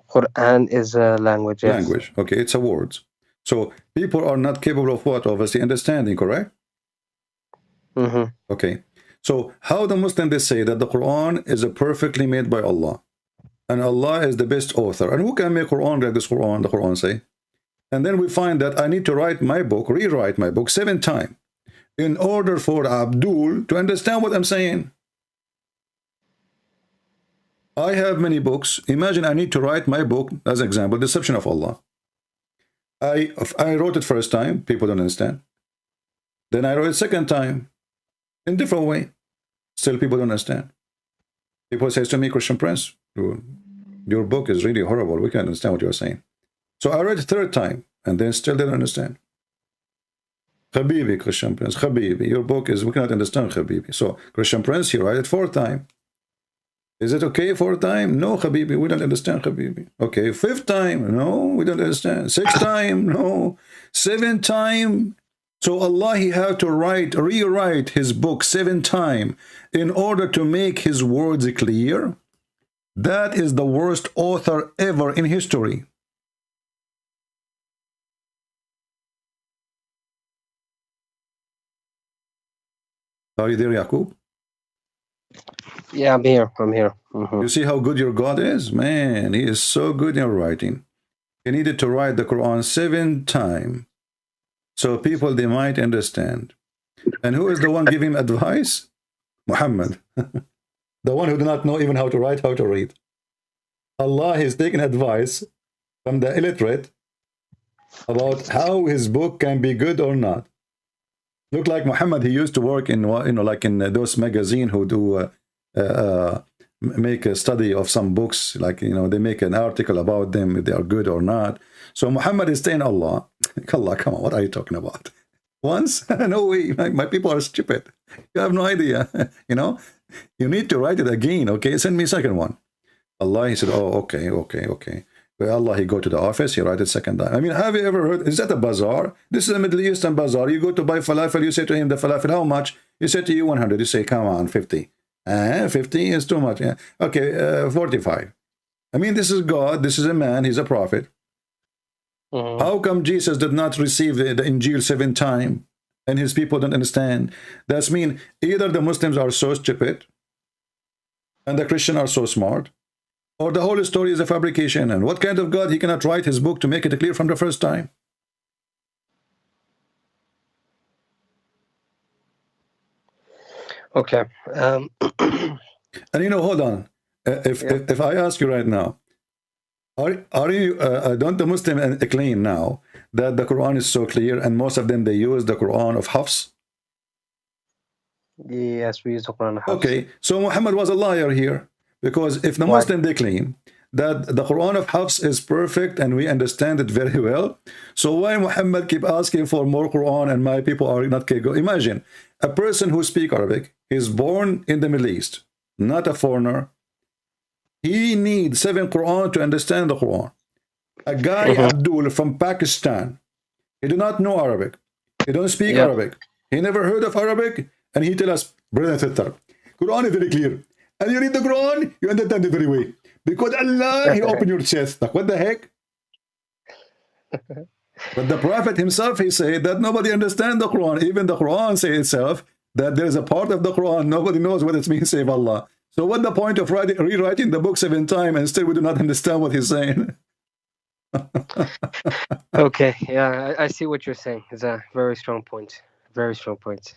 Speaker 2: Quran is a language, yes.
Speaker 1: Language. Okay, it's a words. So people are not capable of what? Obviously understanding, correct? Okay. So how the Muslims they say that the Quran is a perfectly made by Allah, and Allah is the best author, and who can make Quran like this Quran? The Quran say, And then we find that I need to write my book, rewrite my book 7 times in order for Abdul to understand what I'm saying. I have many books. Imagine I need to write my book, as an example, Deception of Allah. I wrote it first time, people don't understand. Then I wrote it second time, in different way. Still people don't understand. People say to me, Christian Prince, your book is really horrible. We can't understand what you're saying. So I read it third time, and then still didn't understand. Habibi, Christian Prince, Habibi, your book is, we cannot understand, Habibi. So Christian Prince, he write it fourth time. Is it okay fourth time? No, Habibi, we don't understand, Habibi. Okay, fifth time? No, we don't understand. Sixth time? No. Seventh time? So Allah, he had to rewrite his book 7 times in order to make his words clear. That is the worst author ever in history. Are you there, Yakoub?
Speaker 2: Yeah, I'm here. I'm here.
Speaker 1: You see how good your God is? Man, he is so good in writing. He needed to write the Quran 7 times so people, they might understand. And who is the one giving advice? Muhammad. The one who do not know even how to write, how to read. Allah is taking advice from the illiterate about how his book can be good or not. Look like Muhammad, he used to work in, like in those magazines who do make a study of some books, like, they make an article about them, if they are good or not. So Muhammad is saying, Allah, come on, what are you talking about? Once? No way, my people are stupid. You have no idea, You need to write it again, okay? Send me a second one. Allah, he said, oh, okay. Well, Allah, he go to the office, he write it second time. I mean, have you ever heard, is that a bazaar? This is a Middle Eastern bazaar. You go to buy falafel, you say to him, the falafel, how much? He said to you 100. You say, come on, 50. 50 is too much. Yeah. Okay, 45. I mean, this is God, this is a man, he's a prophet. How come Jesus did not receive the Injil 7 times and his people don't understand? That's mean either the Muslims are so stupid and the Christians are so smart, or the whole story is a fabrication. And what kind of God, he cannot write his book to make it clear from the first time?
Speaker 2: Okay.
Speaker 1: And hold on. If I ask you right now, are you don't the Muslim claim now that the Quran is so clear, and most of them, they use the Quran of Hafs?
Speaker 2: Yes, we use the Quran of Hafs.
Speaker 1: Okay, so Muhammad was a liar here, because if the Muslim, they claim that the Quran of Hafs is perfect and we understand it very well, so why Muhammad keep asking for more Quran and my people are not capable? Imagine a person who speaks Arabic is born in the Middle East, not a foreigner. He needs 7 Quran to understand the Quran. A guy, Abdul, from Pakistan, he do not know Arabic. He don't speak Arabic. He never heard of Arabic, and he tell us, brother and sister, Quran is very clear. And you read the Quran, you understand it very well. Because Allah, he opened your chest. Like, what the heck? But the Prophet himself, he said that nobody understands the Quran. Even the Quran say itself that there is a part of the Quran, nobody knows what it means, save Allah. So what the point of rewriting the book 7 times and still we do not understand what he's saying?
Speaker 2: Okay, yeah, I see what you're saying. It's a very strong point. Very strong point.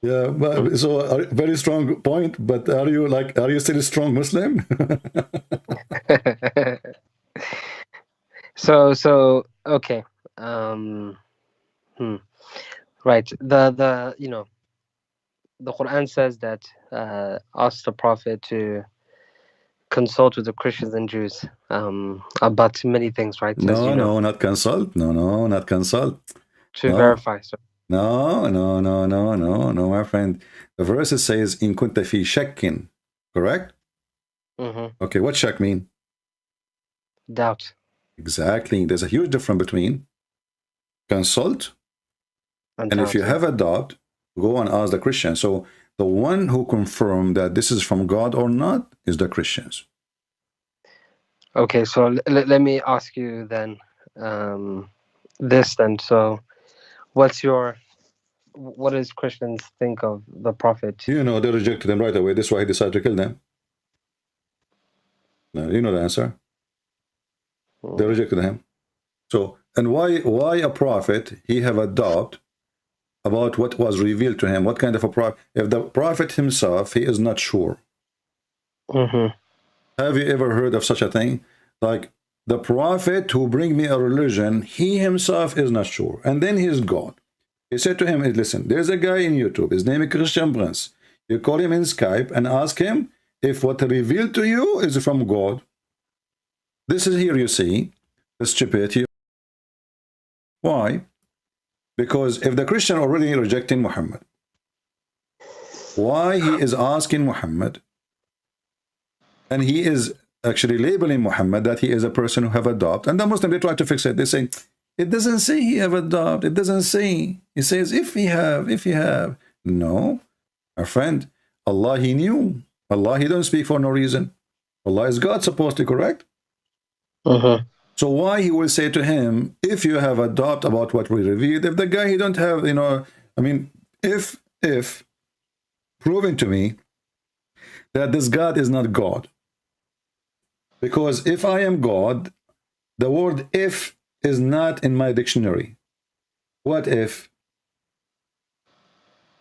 Speaker 1: Yeah, but so very strong point. But are you still a strong Muslim?
Speaker 2: So okay. Right. The Quran says that ask the Prophet to consult with the Christians and Jews about many things, right?
Speaker 1: No, not consult. No, not consult.
Speaker 2: To verify. So.
Speaker 1: No, my friend. The verse says, "In kunta fi shakkin," correct? Okay, what shak mean?
Speaker 2: Doubt.
Speaker 1: Exactly. There's a huge difference between consult and if you have a doubt, go and ask the Christian. So the one who confirmed that this is from God or not is the Christians.
Speaker 2: Okay, so let me ask you then this then. So what does Christians think of the Prophet?
Speaker 1: They rejected him right away. That's why he decided to kill them. Now, you know the answer. They rejected him. So, and why a prophet, he have a doubt about what was revealed to him? What kind of a prophet? If the prophet himself, he is not sure. Have you ever heard of such a thing? Like, the prophet who bring me a religion, he himself is not sure. And then he is God. He said to him, listen, there's a guy in YouTube, his name is Christian Prince. You call him in Skype and ask him if what revealed to you is from God. This is here you see the stupidity. Why? Because if the Christian already rejecting Muhammad, why he is asking Muhammad, and he is actually labeling Muhammad that he is a person who have adopted, and the Muslim, they try to fix it. They say, it doesn't say he have adopted. It doesn't say. It says if he have. No, our friend, Allah, he knew. Allah, he don't speak for no reason. Allah is God, supposed to, correct? So why he will say to him, if you have a doubt about what we revealed, if the guy he don't have, you know, I mean, if proving to me that this God is not God, because if I am God, the word if is not in my dictionary. What if?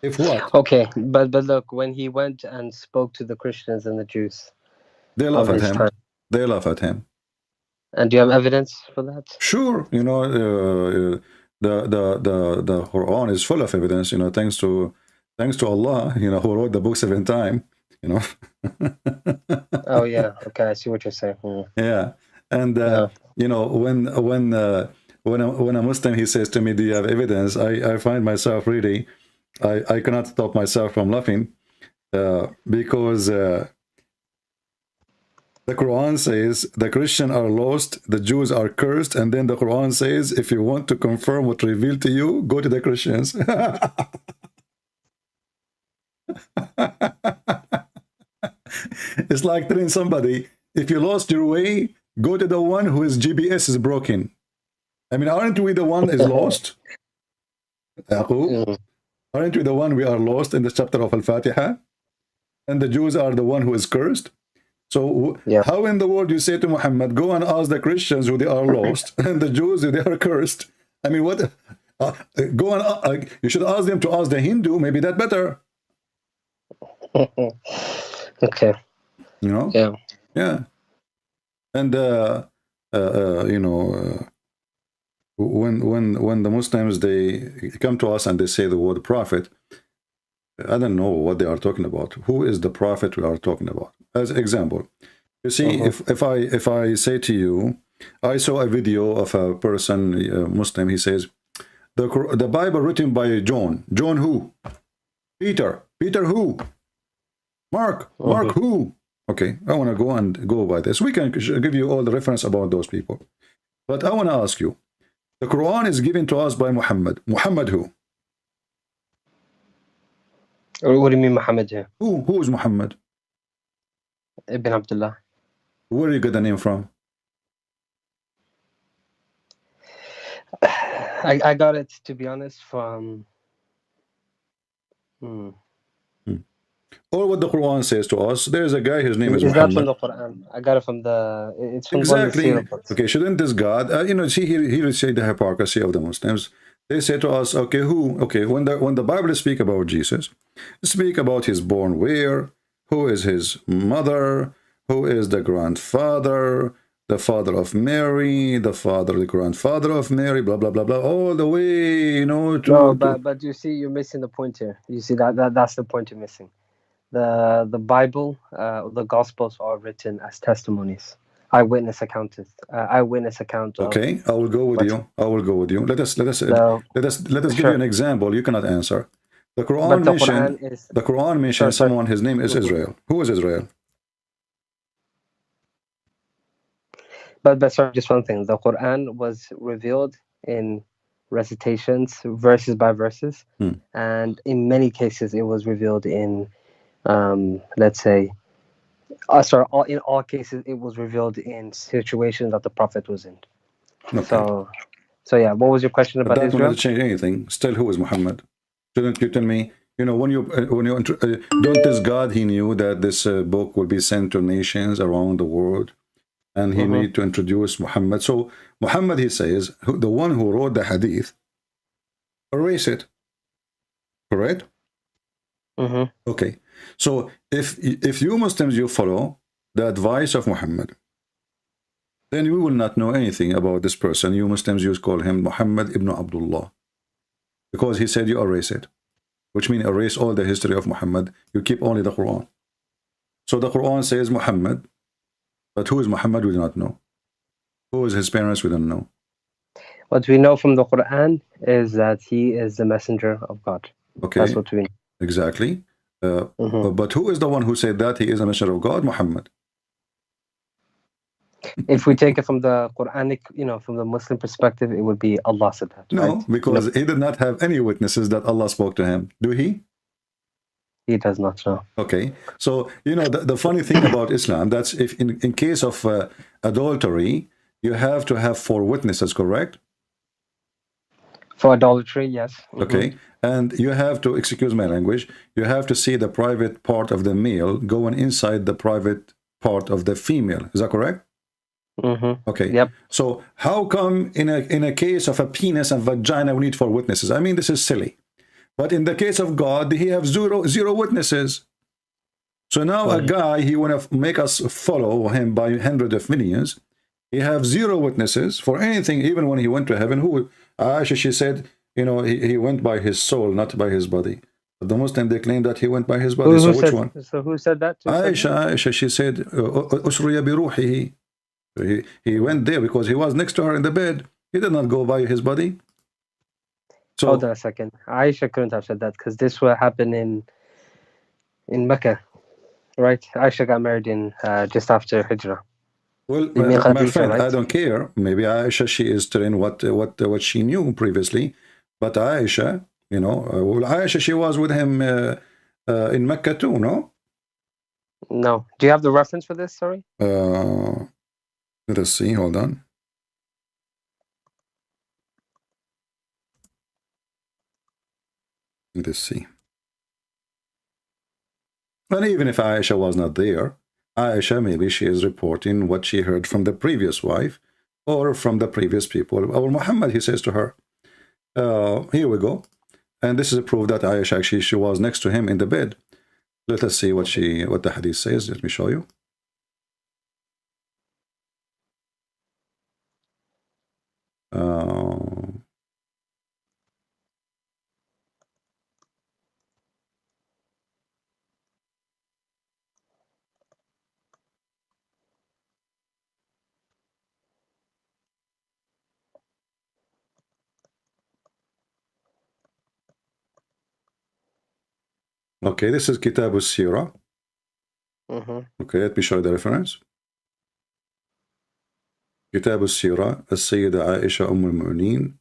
Speaker 1: If what?
Speaker 2: Okay, but look, when he went and spoke to the Christians and the Jews,
Speaker 1: they laugh at him. They laugh at him.
Speaker 2: And do you have evidence for that?
Speaker 1: Sure, you know, the Quran is full of evidence. You know, thanks to Allah, you know, who wrote the book 7 times. You know.
Speaker 2: Oh yeah, okay, I see what you're saying.
Speaker 1: Yeah, and you know, when a Muslim he says to me, "Do you have evidence?" I find myself really, I cannot stop myself from laughing, because the Quran says the Christians are lost, the Jews are cursed, and then the Quran says, if you want to confirm what revealed to you, go to the Christians. It's like telling somebody, if you lost your way, go to the one whose GPS is broken. I mean, aren't we the one is lost? Yakoub? Aren't we the one we are lost in the chapter of Al-Fatiha? And the Jews are the one who is cursed? So how in the world you say to Muhammad, go and ask the Christians who they are lost, and the Jews who they are cursed? I mean, what? Go and you should ask them to ask the Hindu. Maybe that better.
Speaker 2: Okay.
Speaker 1: You know.
Speaker 2: Yeah.
Speaker 1: Yeah. And you know, when the Muslims they come to us and they say the word prophet, I don't know what they are talking about. Who is the prophet we are talking about? As example, you see, if I say to you, I saw a video of a person, Muslim, he says, the Bible written by John. John who? Peter. Peter who? Mark. Mark who? Okay, I want to go by this. We can give you all the reference about those people. But I want to ask you, the Quran is given to us by Muhammad. Muhammad who?
Speaker 2: What do you mean Muhammad here?
Speaker 1: Who is Muhammad?
Speaker 2: Ibn Abdullah.
Speaker 1: Where do you get the name from?
Speaker 2: I got it, to be honest, from...
Speaker 1: Or what the Quran says to us. There's a guy, his name is Muhammad.
Speaker 2: Is that from the Quran? I got it from the... It's from
Speaker 1: exactly.
Speaker 2: One of the
Speaker 1: okay, shouldn't this God... you know, see, here we say the hypocrisy of the Muslims. They say to us, okay, who? Okay, when the Bible speak about Jesus, speak about his born where, who is his mother, who is the grandfather, the father of Mary, the grandfather of Mary, blah, blah, blah, blah, all the way, you know.
Speaker 2: But you see, you're missing the point here. You see, that's the point you're missing. The Bible, the Gospels are written as testimonies. Eyewitness account.
Speaker 1: Okay, I will go with you. I will go with you. Let us give you an example. You cannot answer. The Quran mentions someone. His name is Israel. Who is Israel?
Speaker 2: But sorry, just one thing. The Quran was revealed in recitations, verses by verses, and in many cases, it was revealed in, let's say. In all cases, it was revealed in situations that the Prophet was in. Okay. So yeah, what was your question about Israel?
Speaker 1: That won't change anything. Still, who is Muhammad? Shouldn't you tell me? You know, when you don't this God, he knew that this book will be sent to nations around the world. and he need to introduce Muhammad. So Muhammad, he says, the one who wrote the hadith, erase it. Correct? Okay. So if you Muslims, you follow the advice of Muhammad, then we will not know anything about this person. You Muslims, you call him Muhammad ibn Abdullah, because he said you erase it, which means erase all the history of Muhammad. You keep only the Quran. So the Quran says Muhammad, but who is Muhammad, we do not know. Who is his parents, we don't know.
Speaker 2: What we know from the Quran is that he is the messenger of God.
Speaker 1: Okay.
Speaker 2: That's what we know.
Speaker 1: Exactly. But who is the one who said that he is a messenger of God? Muhammad.
Speaker 2: If we take it from the Quranic, from the Muslim perspective, it would be Allah said that.
Speaker 1: No,
Speaker 2: right?
Speaker 1: because he did not have any witnesses that Allah spoke to him. Do he?
Speaker 2: He does not know.
Speaker 1: Okay. So, the funny thing about Islam, that's if in case of adultery, you have to have 4 witnesses, correct?
Speaker 2: For adultery, yes.
Speaker 1: Okay. And you have to, excuse my language, you have to see the private part of the male going inside the private part of the female. Is that correct? Okay.
Speaker 2: Yep.
Speaker 1: So how come in a case of a penis and vagina we need 4 witnesses? I mean, this is silly. But in the case of God, he has zero witnesses. So now a guy, he want to make us follow him by hundreds of millions. He have 0 witnesses for anything, even when he went to heaven. Who Aisha, she said, he went by his soul, not by his body. But the Muslim, they claim that he went by his body. So which one?
Speaker 2: So who said that?
Speaker 1: Aisha, she said, Usriya bi ruhihi. He went there because he was next to her in the bed. He did not go by his body. So,
Speaker 2: hold on a second. Aisha couldn't have said that because this will happen in Mecca, right? Aisha got married in just after Hijrah.
Speaker 1: Well, my friend, right? I don't care. Maybe Aisha, she is telling what she knew previously. But Aisha, well, Aisha, she was with him in Mecca too, no?
Speaker 2: No. Do you have the reference for this? Sorry.
Speaker 1: Let us see. Hold on. Let us see. And even if Aisha was not there, Aisha, maybe she is reporting what she heard from the previous wife or from the previous people. Or Muhammad, he says to her, here we go. And this is a proof that Aisha, actually, she was next to him in the bed. Let us see what the hadith says. Let me show you. Okay, this is Kitab al-Sirah. Okay, let me show you the reference. Kitab al-Sirah, As-Sayyida Aisha al-Mu'mineen.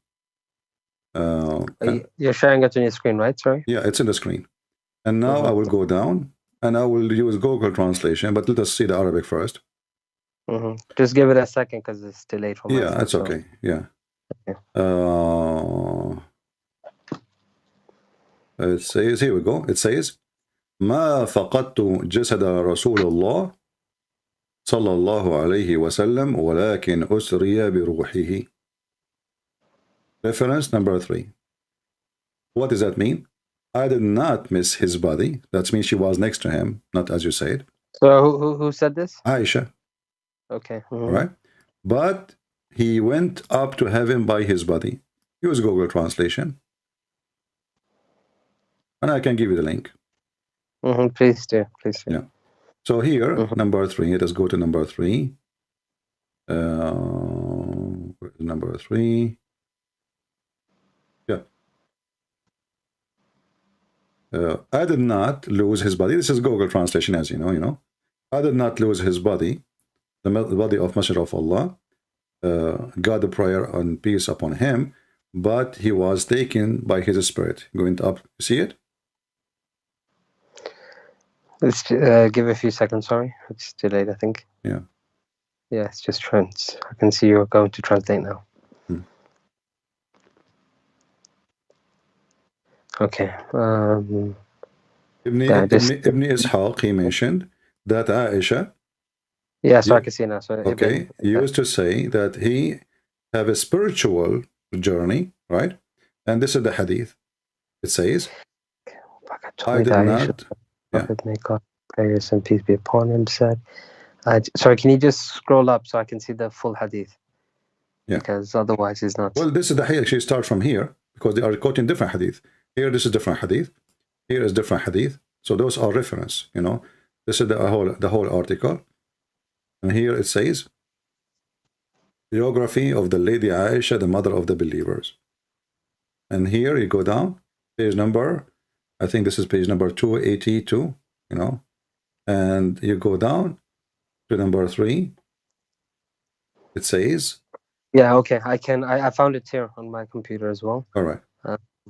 Speaker 2: You're sharing it on your screen, right? Sorry?
Speaker 1: Yeah, it's in the screen. And now I will go down and I will use Google translation, but let us see the Arabic first.
Speaker 2: Just give it a second because it's delayed for
Speaker 1: myself. Yeah, it's okay. Yeah. It says, here we go. It says, ما فقدت جسد رسول الله صلى الله عليه وسلم ولكن أسري بروحه. Reference number 3. What does that mean? I did not miss his body. That means she was next to him, not as you said.
Speaker 2: So who said this?
Speaker 1: Aisha.
Speaker 2: Okay.
Speaker 1: All right. But he went up to heaven by his body. Use Google translation. And I can give you the link.
Speaker 2: Please do. Please do.
Speaker 1: Yeah. So here, number 3. Let us go to number 3. Number 3. Yeah. I did not lose his body. This is Google translation, as you know. I did not lose his body, the body of Messenger of Allah. God the prayer and peace upon him, but he was taken by his spirit. Going up, see it?
Speaker 2: Let's give a few seconds, sorry. It's delayed, I think.
Speaker 1: Yeah.
Speaker 2: Yeah, it's just trends. I can see you're going to translate now. Okay.
Speaker 1: Ibn Ishaq, he mentioned that Aisha,
Speaker 2: Yeah, so I can see now. So
Speaker 1: Okay, he used to say that he have a spiritual journey, right? And this is the hadith. It says, I did not. Yeah.
Speaker 2: Prophet, may God prayers and peace be upon him, said. Sorry, can you just scroll up so I can see the full hadith?
Speaker 1: Yeah.
Speaker 2: Because otherwise it's not.
Speaker 1: Well, this is the hadith. Actually, start from here because they are quoting different hadith. Here, this is different hadith. Here is different hadith. So those are reference. You know, this is the whole article. And here it says, biography of the Lady Aisha, the mother of the believers. And here you go down, page number, I think this is page number 282, you know, and you go down to number 3. It says,
Speaker 2: yeah, okay, I found it here on my computer as well.
Speaker 1: All right.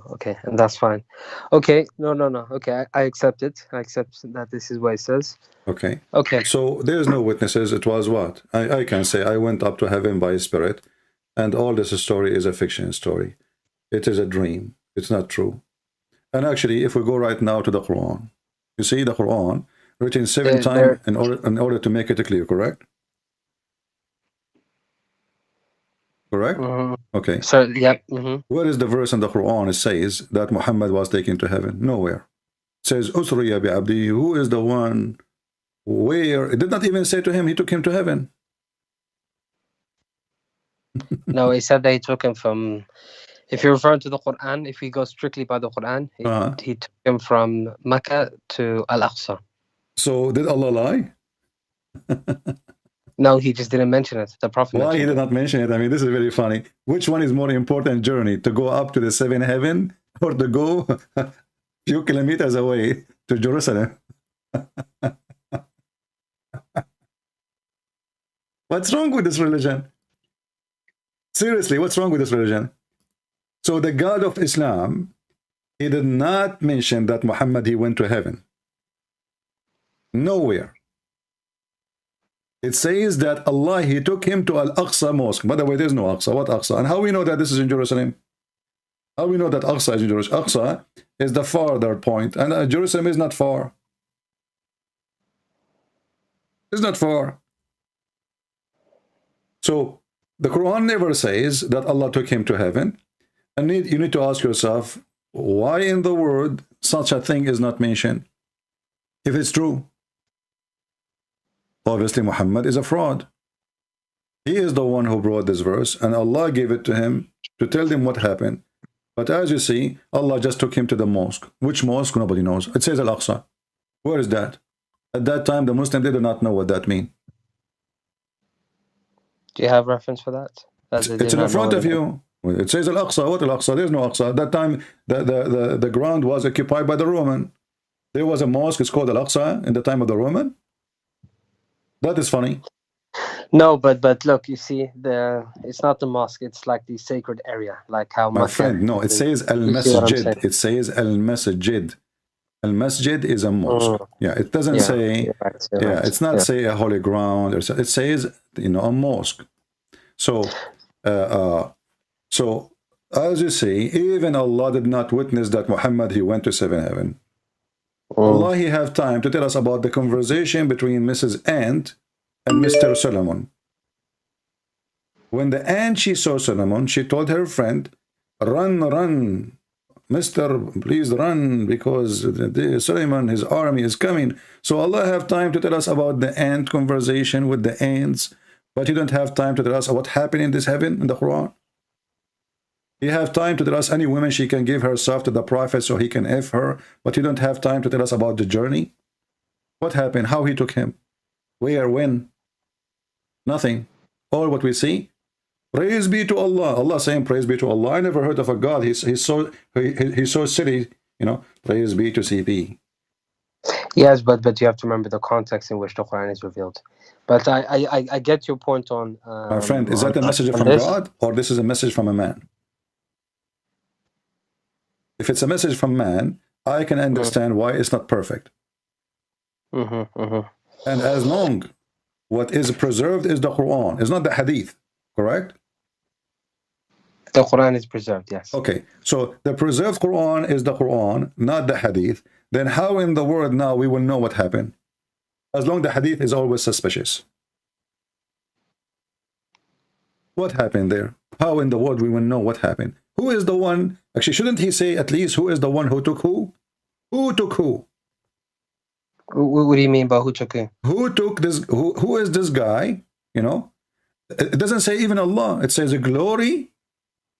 Speaker 2: Okay, and that's fine. Okay, no. Okay, I accept it. I accept that this is what it says.
Speaker 1: Okay.
Speaker 2: Okay.
Speaker 1: So there's no witnesses. It was what? I can say I went up to heaven by spirit, and all this story is a fiction story. It is a dream. It's not true. And actually, if we go right now to the Quran, you see the Quran written 7 times in order to make it clear, correct? Correct? Okay.
Speaker 2: So, yeah.
Speaker 1: Where is the verse in the Quran it says that Muhammad was taken to heaven? Nowhere. It says, Usriya bi abdi. Who is the one? Where? It did not even say to him, he took him to heaven.
Speaker 2: No, he said that he took him from, if you're referring to the Quran, if we go strictly by the Quran, he took him from Mecca to Al-Aqsa.
Speaker 1: So did Allah lie?
Speaker 2: No, he just didn't mention it. The Prophet
Speaker 1: Why he did not mention it? I mean, this is very funny. Which one is more important journey? To go up to the 7th heaven or to go a few kilometers away to Jerusalem? What's wrong with this religion? Seriously, what's wrong with this religion? So the God of Islam, he did not mention that Muhammad, he went to heaven. Nowhere. It says that Allah, he took him to Al-Aqsa mosque. By the way, there's no Aqsa. What Aqsa? And how we know that this is in Jerusalem? How we know that Aqsa is in Jerusalem? Aqsa is the farther point, and Jerusalem is not far. It's not far. So the Quran never says that Allah took him to heaven. And you need to ask yourself, why in the world such a thing is not mentioned? If it's true. Obviously, Muhammad is a fraud. He is the one who brought this verse, and Allah gave it to him to tell them what happened. But as you see, Allah just took him to the mosque. Which mosque? Nobody knows. It says Al-Aqsa. Where is that? At that time, the Muslims did not know what that means.
Speaker 2: Do you have reference for that?
Speaker 1: It's in front of you. It says Al-Aqsa. What Al-Aqsa? There's no Aqsa. At that time, the ground was occupied by the Roman. There was a mosque. It's called Al-Aqsa in the time of the Roman. That is funny.
Speaker 2: No, but look, you see, it's not the mosque. It's like the sacred area, like how
Speaker 1: my friend. No, it says Al-Masjid. It says Al-Masjid. Al-Masjid is a mosque. Yeah, it doesn't say. Right. It's not say a holy ground. It says, you know, a mosque. So, so as you see, even Allah did not witness that Muhammad, he went to 7th heaven. Allah, he have time to tell us about the conversation between Mrs. Ant and Mr. Solomon. When the ant, she saw Solomon, she told her friend, run, run, Mr. Please run, because Solomon, his army is coming. So Allah have time to tell us about the ant conversation with the ants, but he don't have time to tell us what happened in this heaven in the Quran. He have time to tell us any woman she can give herself to the prophet so he can F her, but he don't have time to tell us about the journey. What happened? How he took him? Where? When? Nothing. All what we see. Praise be to Allah. Allah saying praise be to Allah. I never heard of a God. He's so silly, you know. Praise be to CP.
Speaker 2: Yes, but you have to remember the context in which the Quran is revealed. But I get your point on.
Speaker 1: My friend, is that a message from God, or this is a message from a man? If it's a message from man, I can understand why it's not perfect. And as long what is preserved is the Quran, it's not the Hadith, correct?
Speaker 2: The Quran is preserved, yes.
Speaker 1: Okay, so the preserved Quran is the Quran, not the Hadith. Then how in the world now we will know what happened? As long the Hadith is always suspicious. What happened there? How in the world we will know what happened? Who is the one? Actually, shouldn't he say at least who is the one who took who? Who took who?
Speaker 2: What do you mean by who took who?
Speaker 1: Who took this? Who is this guy? You know, it doesn't say even Allah. It says a glory,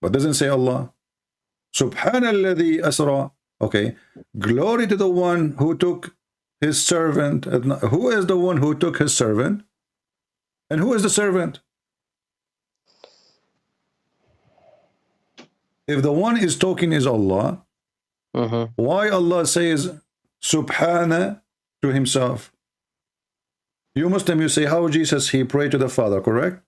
Speaker 1: but doesn't say Allah. Subhanalladhi asra. Okay, glory to the one who took his servant. Who is the one who took his servant? And who is the servant? If the one is talking is Allah, why Allah says Subhana to himself? You Muslim, you say how Jesus, he prayed to the Father, correct?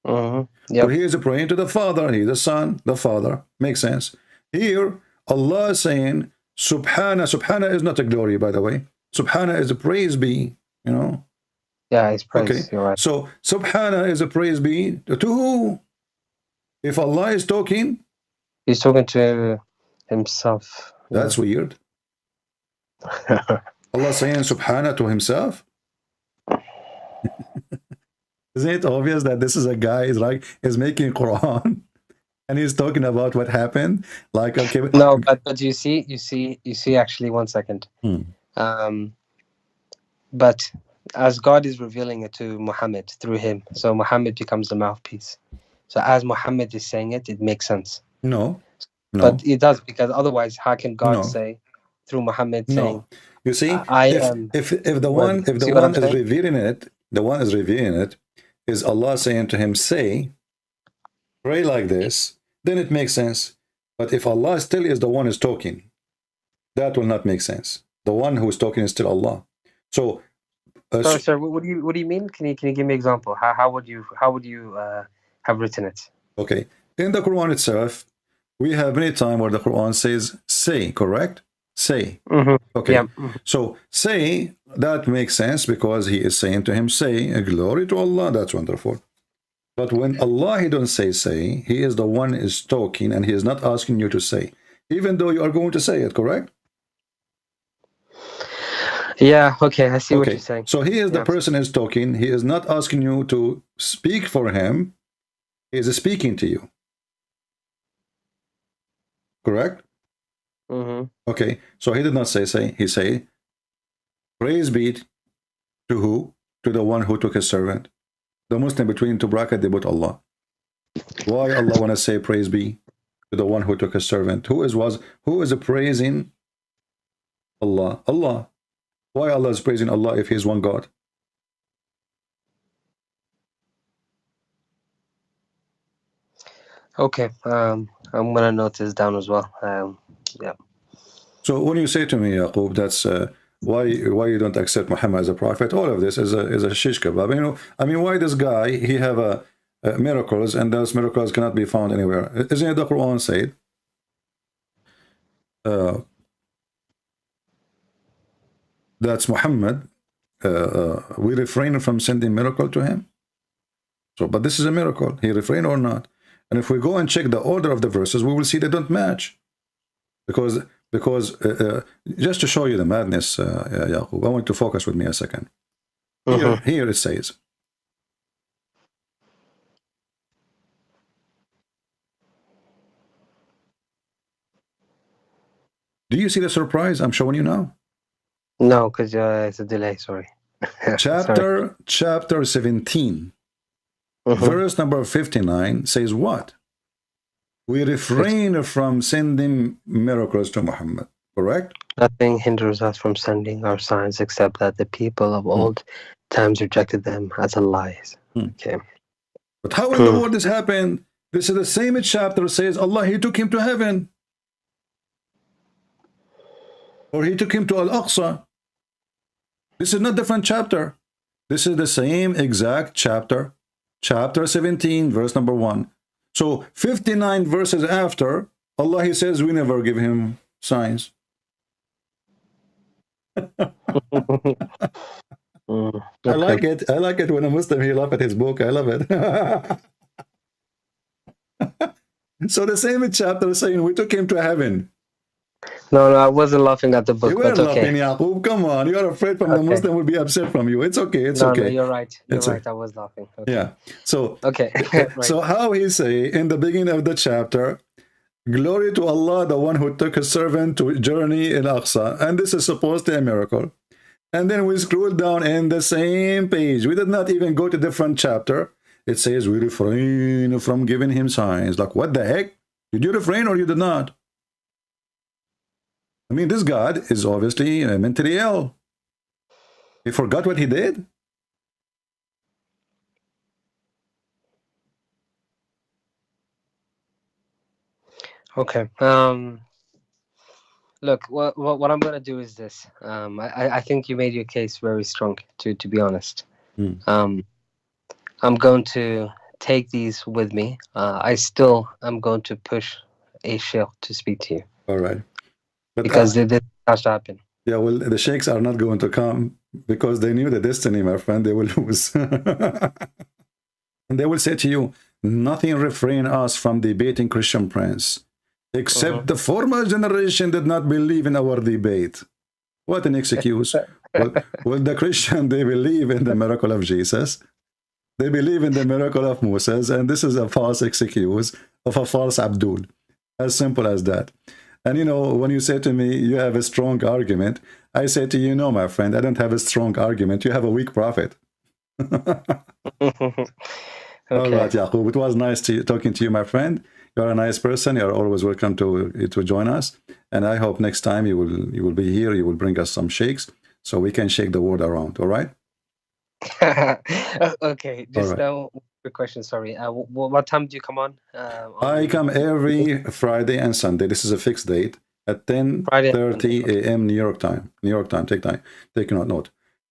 Speaker 2: Yep.
Speaker 1: So he is praying to the Father, he the Son, the Father. Makes sense. Here, Allah is saying Subhana. Subhana is not a glory, by the way. Subhana is a praise be, you know.
Speaker 2: Yeah, it's praise.
Speaker 1: Okay.
Speaker 2: You're right.
Speaker 1: So Subhana is a praise be to who? If Allah is talking,
Speaker 2: he's talking to himself.
Speaker 1: That's weird. Allah saying Subhana to himself. Isn't it obvious that this is a guy is making Quran and he's talking about what happened? Like, okay,
Speaker 2: no, but you see. Actually, 1 second. But as God is revealing it to Muhammad through him, so Muhammad becomes the mouthpiece. So as Muhammad is saying it, it makes sense.
Speaker 1: No.
Speaker 2: But it does, because otherwise, how can God say through Muhammad saying?
Speaker 1: You see, if the one is revealing it, the one is revealing it, is Allah saying to him, say, pray like this, then it makes sense. But if Allah still is the one who's talking, that will not make sense. The one who is talking is still Allah. So,
Speaker 2: sorry, sir. What do you mean? Can you give me an example? How would you have written it?
Speaker 1: Okay, in the Quran itself, we have many times where the Quran says say, correct? Say. Okay. Yeah. So say, that makes sense because he is saying to him, say, glory to Allah. That's wonderful. But when Allah, he don't say, he is the one is talking and he is not asking you to say, even though you are going to say it, correct?
Speaker 2: Yeah, okay, I see what you're saying.
Speaker 1: So he is the person is talking. He is not asking you to speak for him. He is speaking to you. Correct? Okay, so he did not say, he say, praise be to who? To the one who took his servant. The Muslim between two brackets, they put Allah. Why Allah want to say praise be to the one who took his servant? Who is praising Allah? Allah. Why Allah is praising Allah if he is one God?
Speaker 2: Okay, I'm gonna note this down as well. Yeah.
Speaker 1: So when you say to me, Yakoub, that's why you don't accept Muhammad as a prophet, all of this is a shish kebab. I mean, why this guy, he have miracles, and those miracles cannot be found anywhere? Isn't it the Quran said? That's Muhammad. We refrain from sending miracle to him. So, but this is a miracle. He refrained or not? And if we go and check the order of the verses, we will see they don't match. Because just to show you the madness, Yakoub, I want to focus with me a second. Here it says, do you see the surprise I'm showing you now?
Speaker 2: No, because it's a delay, sorry.
Speaker 1: Chapter 17, verse number 59 says what? We refrain from sending miracles to Muhammad, correct?
Speaker 2: Nothing hinders us from sending our signs except that the people of old times rejected them as a lies. Okay.
Speaker 1: But how in the world this happened? This is the same chapter says Allah, he took him to heaven. Or he took him to Al-Aqsa. This is not different chapter. This is the same exact chapter. Chapter 17, verse number 1. So 59 verses after, Allah, he says, we never give him signs. I like it. I like it when a Muslim, he laugh at his book. I love it. So the same chapter is saying, we took him to heaven.
Speaker 2: No, I wasn't laughing at the book,
Speaker 1: You were
Speaker 2: but
Speaker 1: laughing,
Speaker 2: okay.
Speaker 1: Yaqub. Come on. You are afraid from the
Speaker 2: Okay.
Speaker 1: Muslim will be upset from you. It's okay. It's
Speaker 2: No,
Speaker 1: okay.
Speaker 2: you're right. You're
Speaker 1: It's
Speaker 2: right.
Speaker 1: okay.
Speaker 2: I was laughing. Okay.
Speaker 1: Yeah. So,
Speaker 2: Okay.
Speaker 1: so
Speaker 2: Right.
Speaker 1: how he say in the beginning of the chapter, glory to Allah, the one who took his servant to journey in Aqsa. And this is supposed to be a miracle. And then we scroll down in the same page. We did not even go to different chapter. It says we refrain from giving him signs. Like, what the heck? Did you refrain or you did not? I mean, this God is obviously mentally ill. He forgot what he did.
Speaker 2: Okay. Look, what I'm gonna do is this. I think you made your case very strong. To be honest. I'm going to take these with me. I still am going to push a sheikh to speak to you.
Speaker 1: All right. But
Speaker 2: because this has to happen.
Speaker 1: Yeah, well, the sheikhs are not going to come because they knew the destiny, my friend. They will lose. And they will say to you, nothing refrain us from debating Christian prince, except the former generation did not believe in our debate. What an excuse. well, the Christian, they believe in the miracle of Jesus. They believe in the miracle of Moses, and this is a false excuse of a false Abdul. As simple as that. And you know, when you say to me, you have a strong argument, I say to you, no, my friend, I don't have a strong argument. You have a weak prophet.
Speaker 2: Okay.
Speaker 1: All right, Yakoub. It was nice talking to you, my friend. You're a nice person. You're always welcome to join us. And I hope next time you will be here. You will bring us some shakes so we can shake the world around. All right?
Speaker 2: Okay. Just a question. Sorry. What time do you come on?
Speaker 1: I come every Friday and Sunday. This is a fixed date at 10:30 a.m. New York time. New York time. Take note.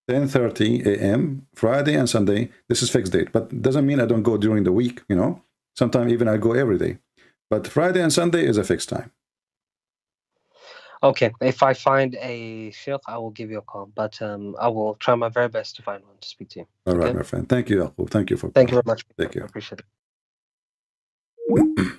Speaker 1: 10:30 a.m. Friday and Sunday. This is fixed date, but doesn't mean I don't go during the week. You know, sometimes even I go every day. But Friday and Sunday is a fixed time.
Speaker 2: Okay. If I find a sheikh, I will give you a call. But I will try my very best to find one to speak to you.
Speaker 1: All right, my friend. Thank you, Yakoub. Thank you for.
Speaker 2: Thank you very much.
Speaker 1: Take care.
Speaker 2: I appreciate it.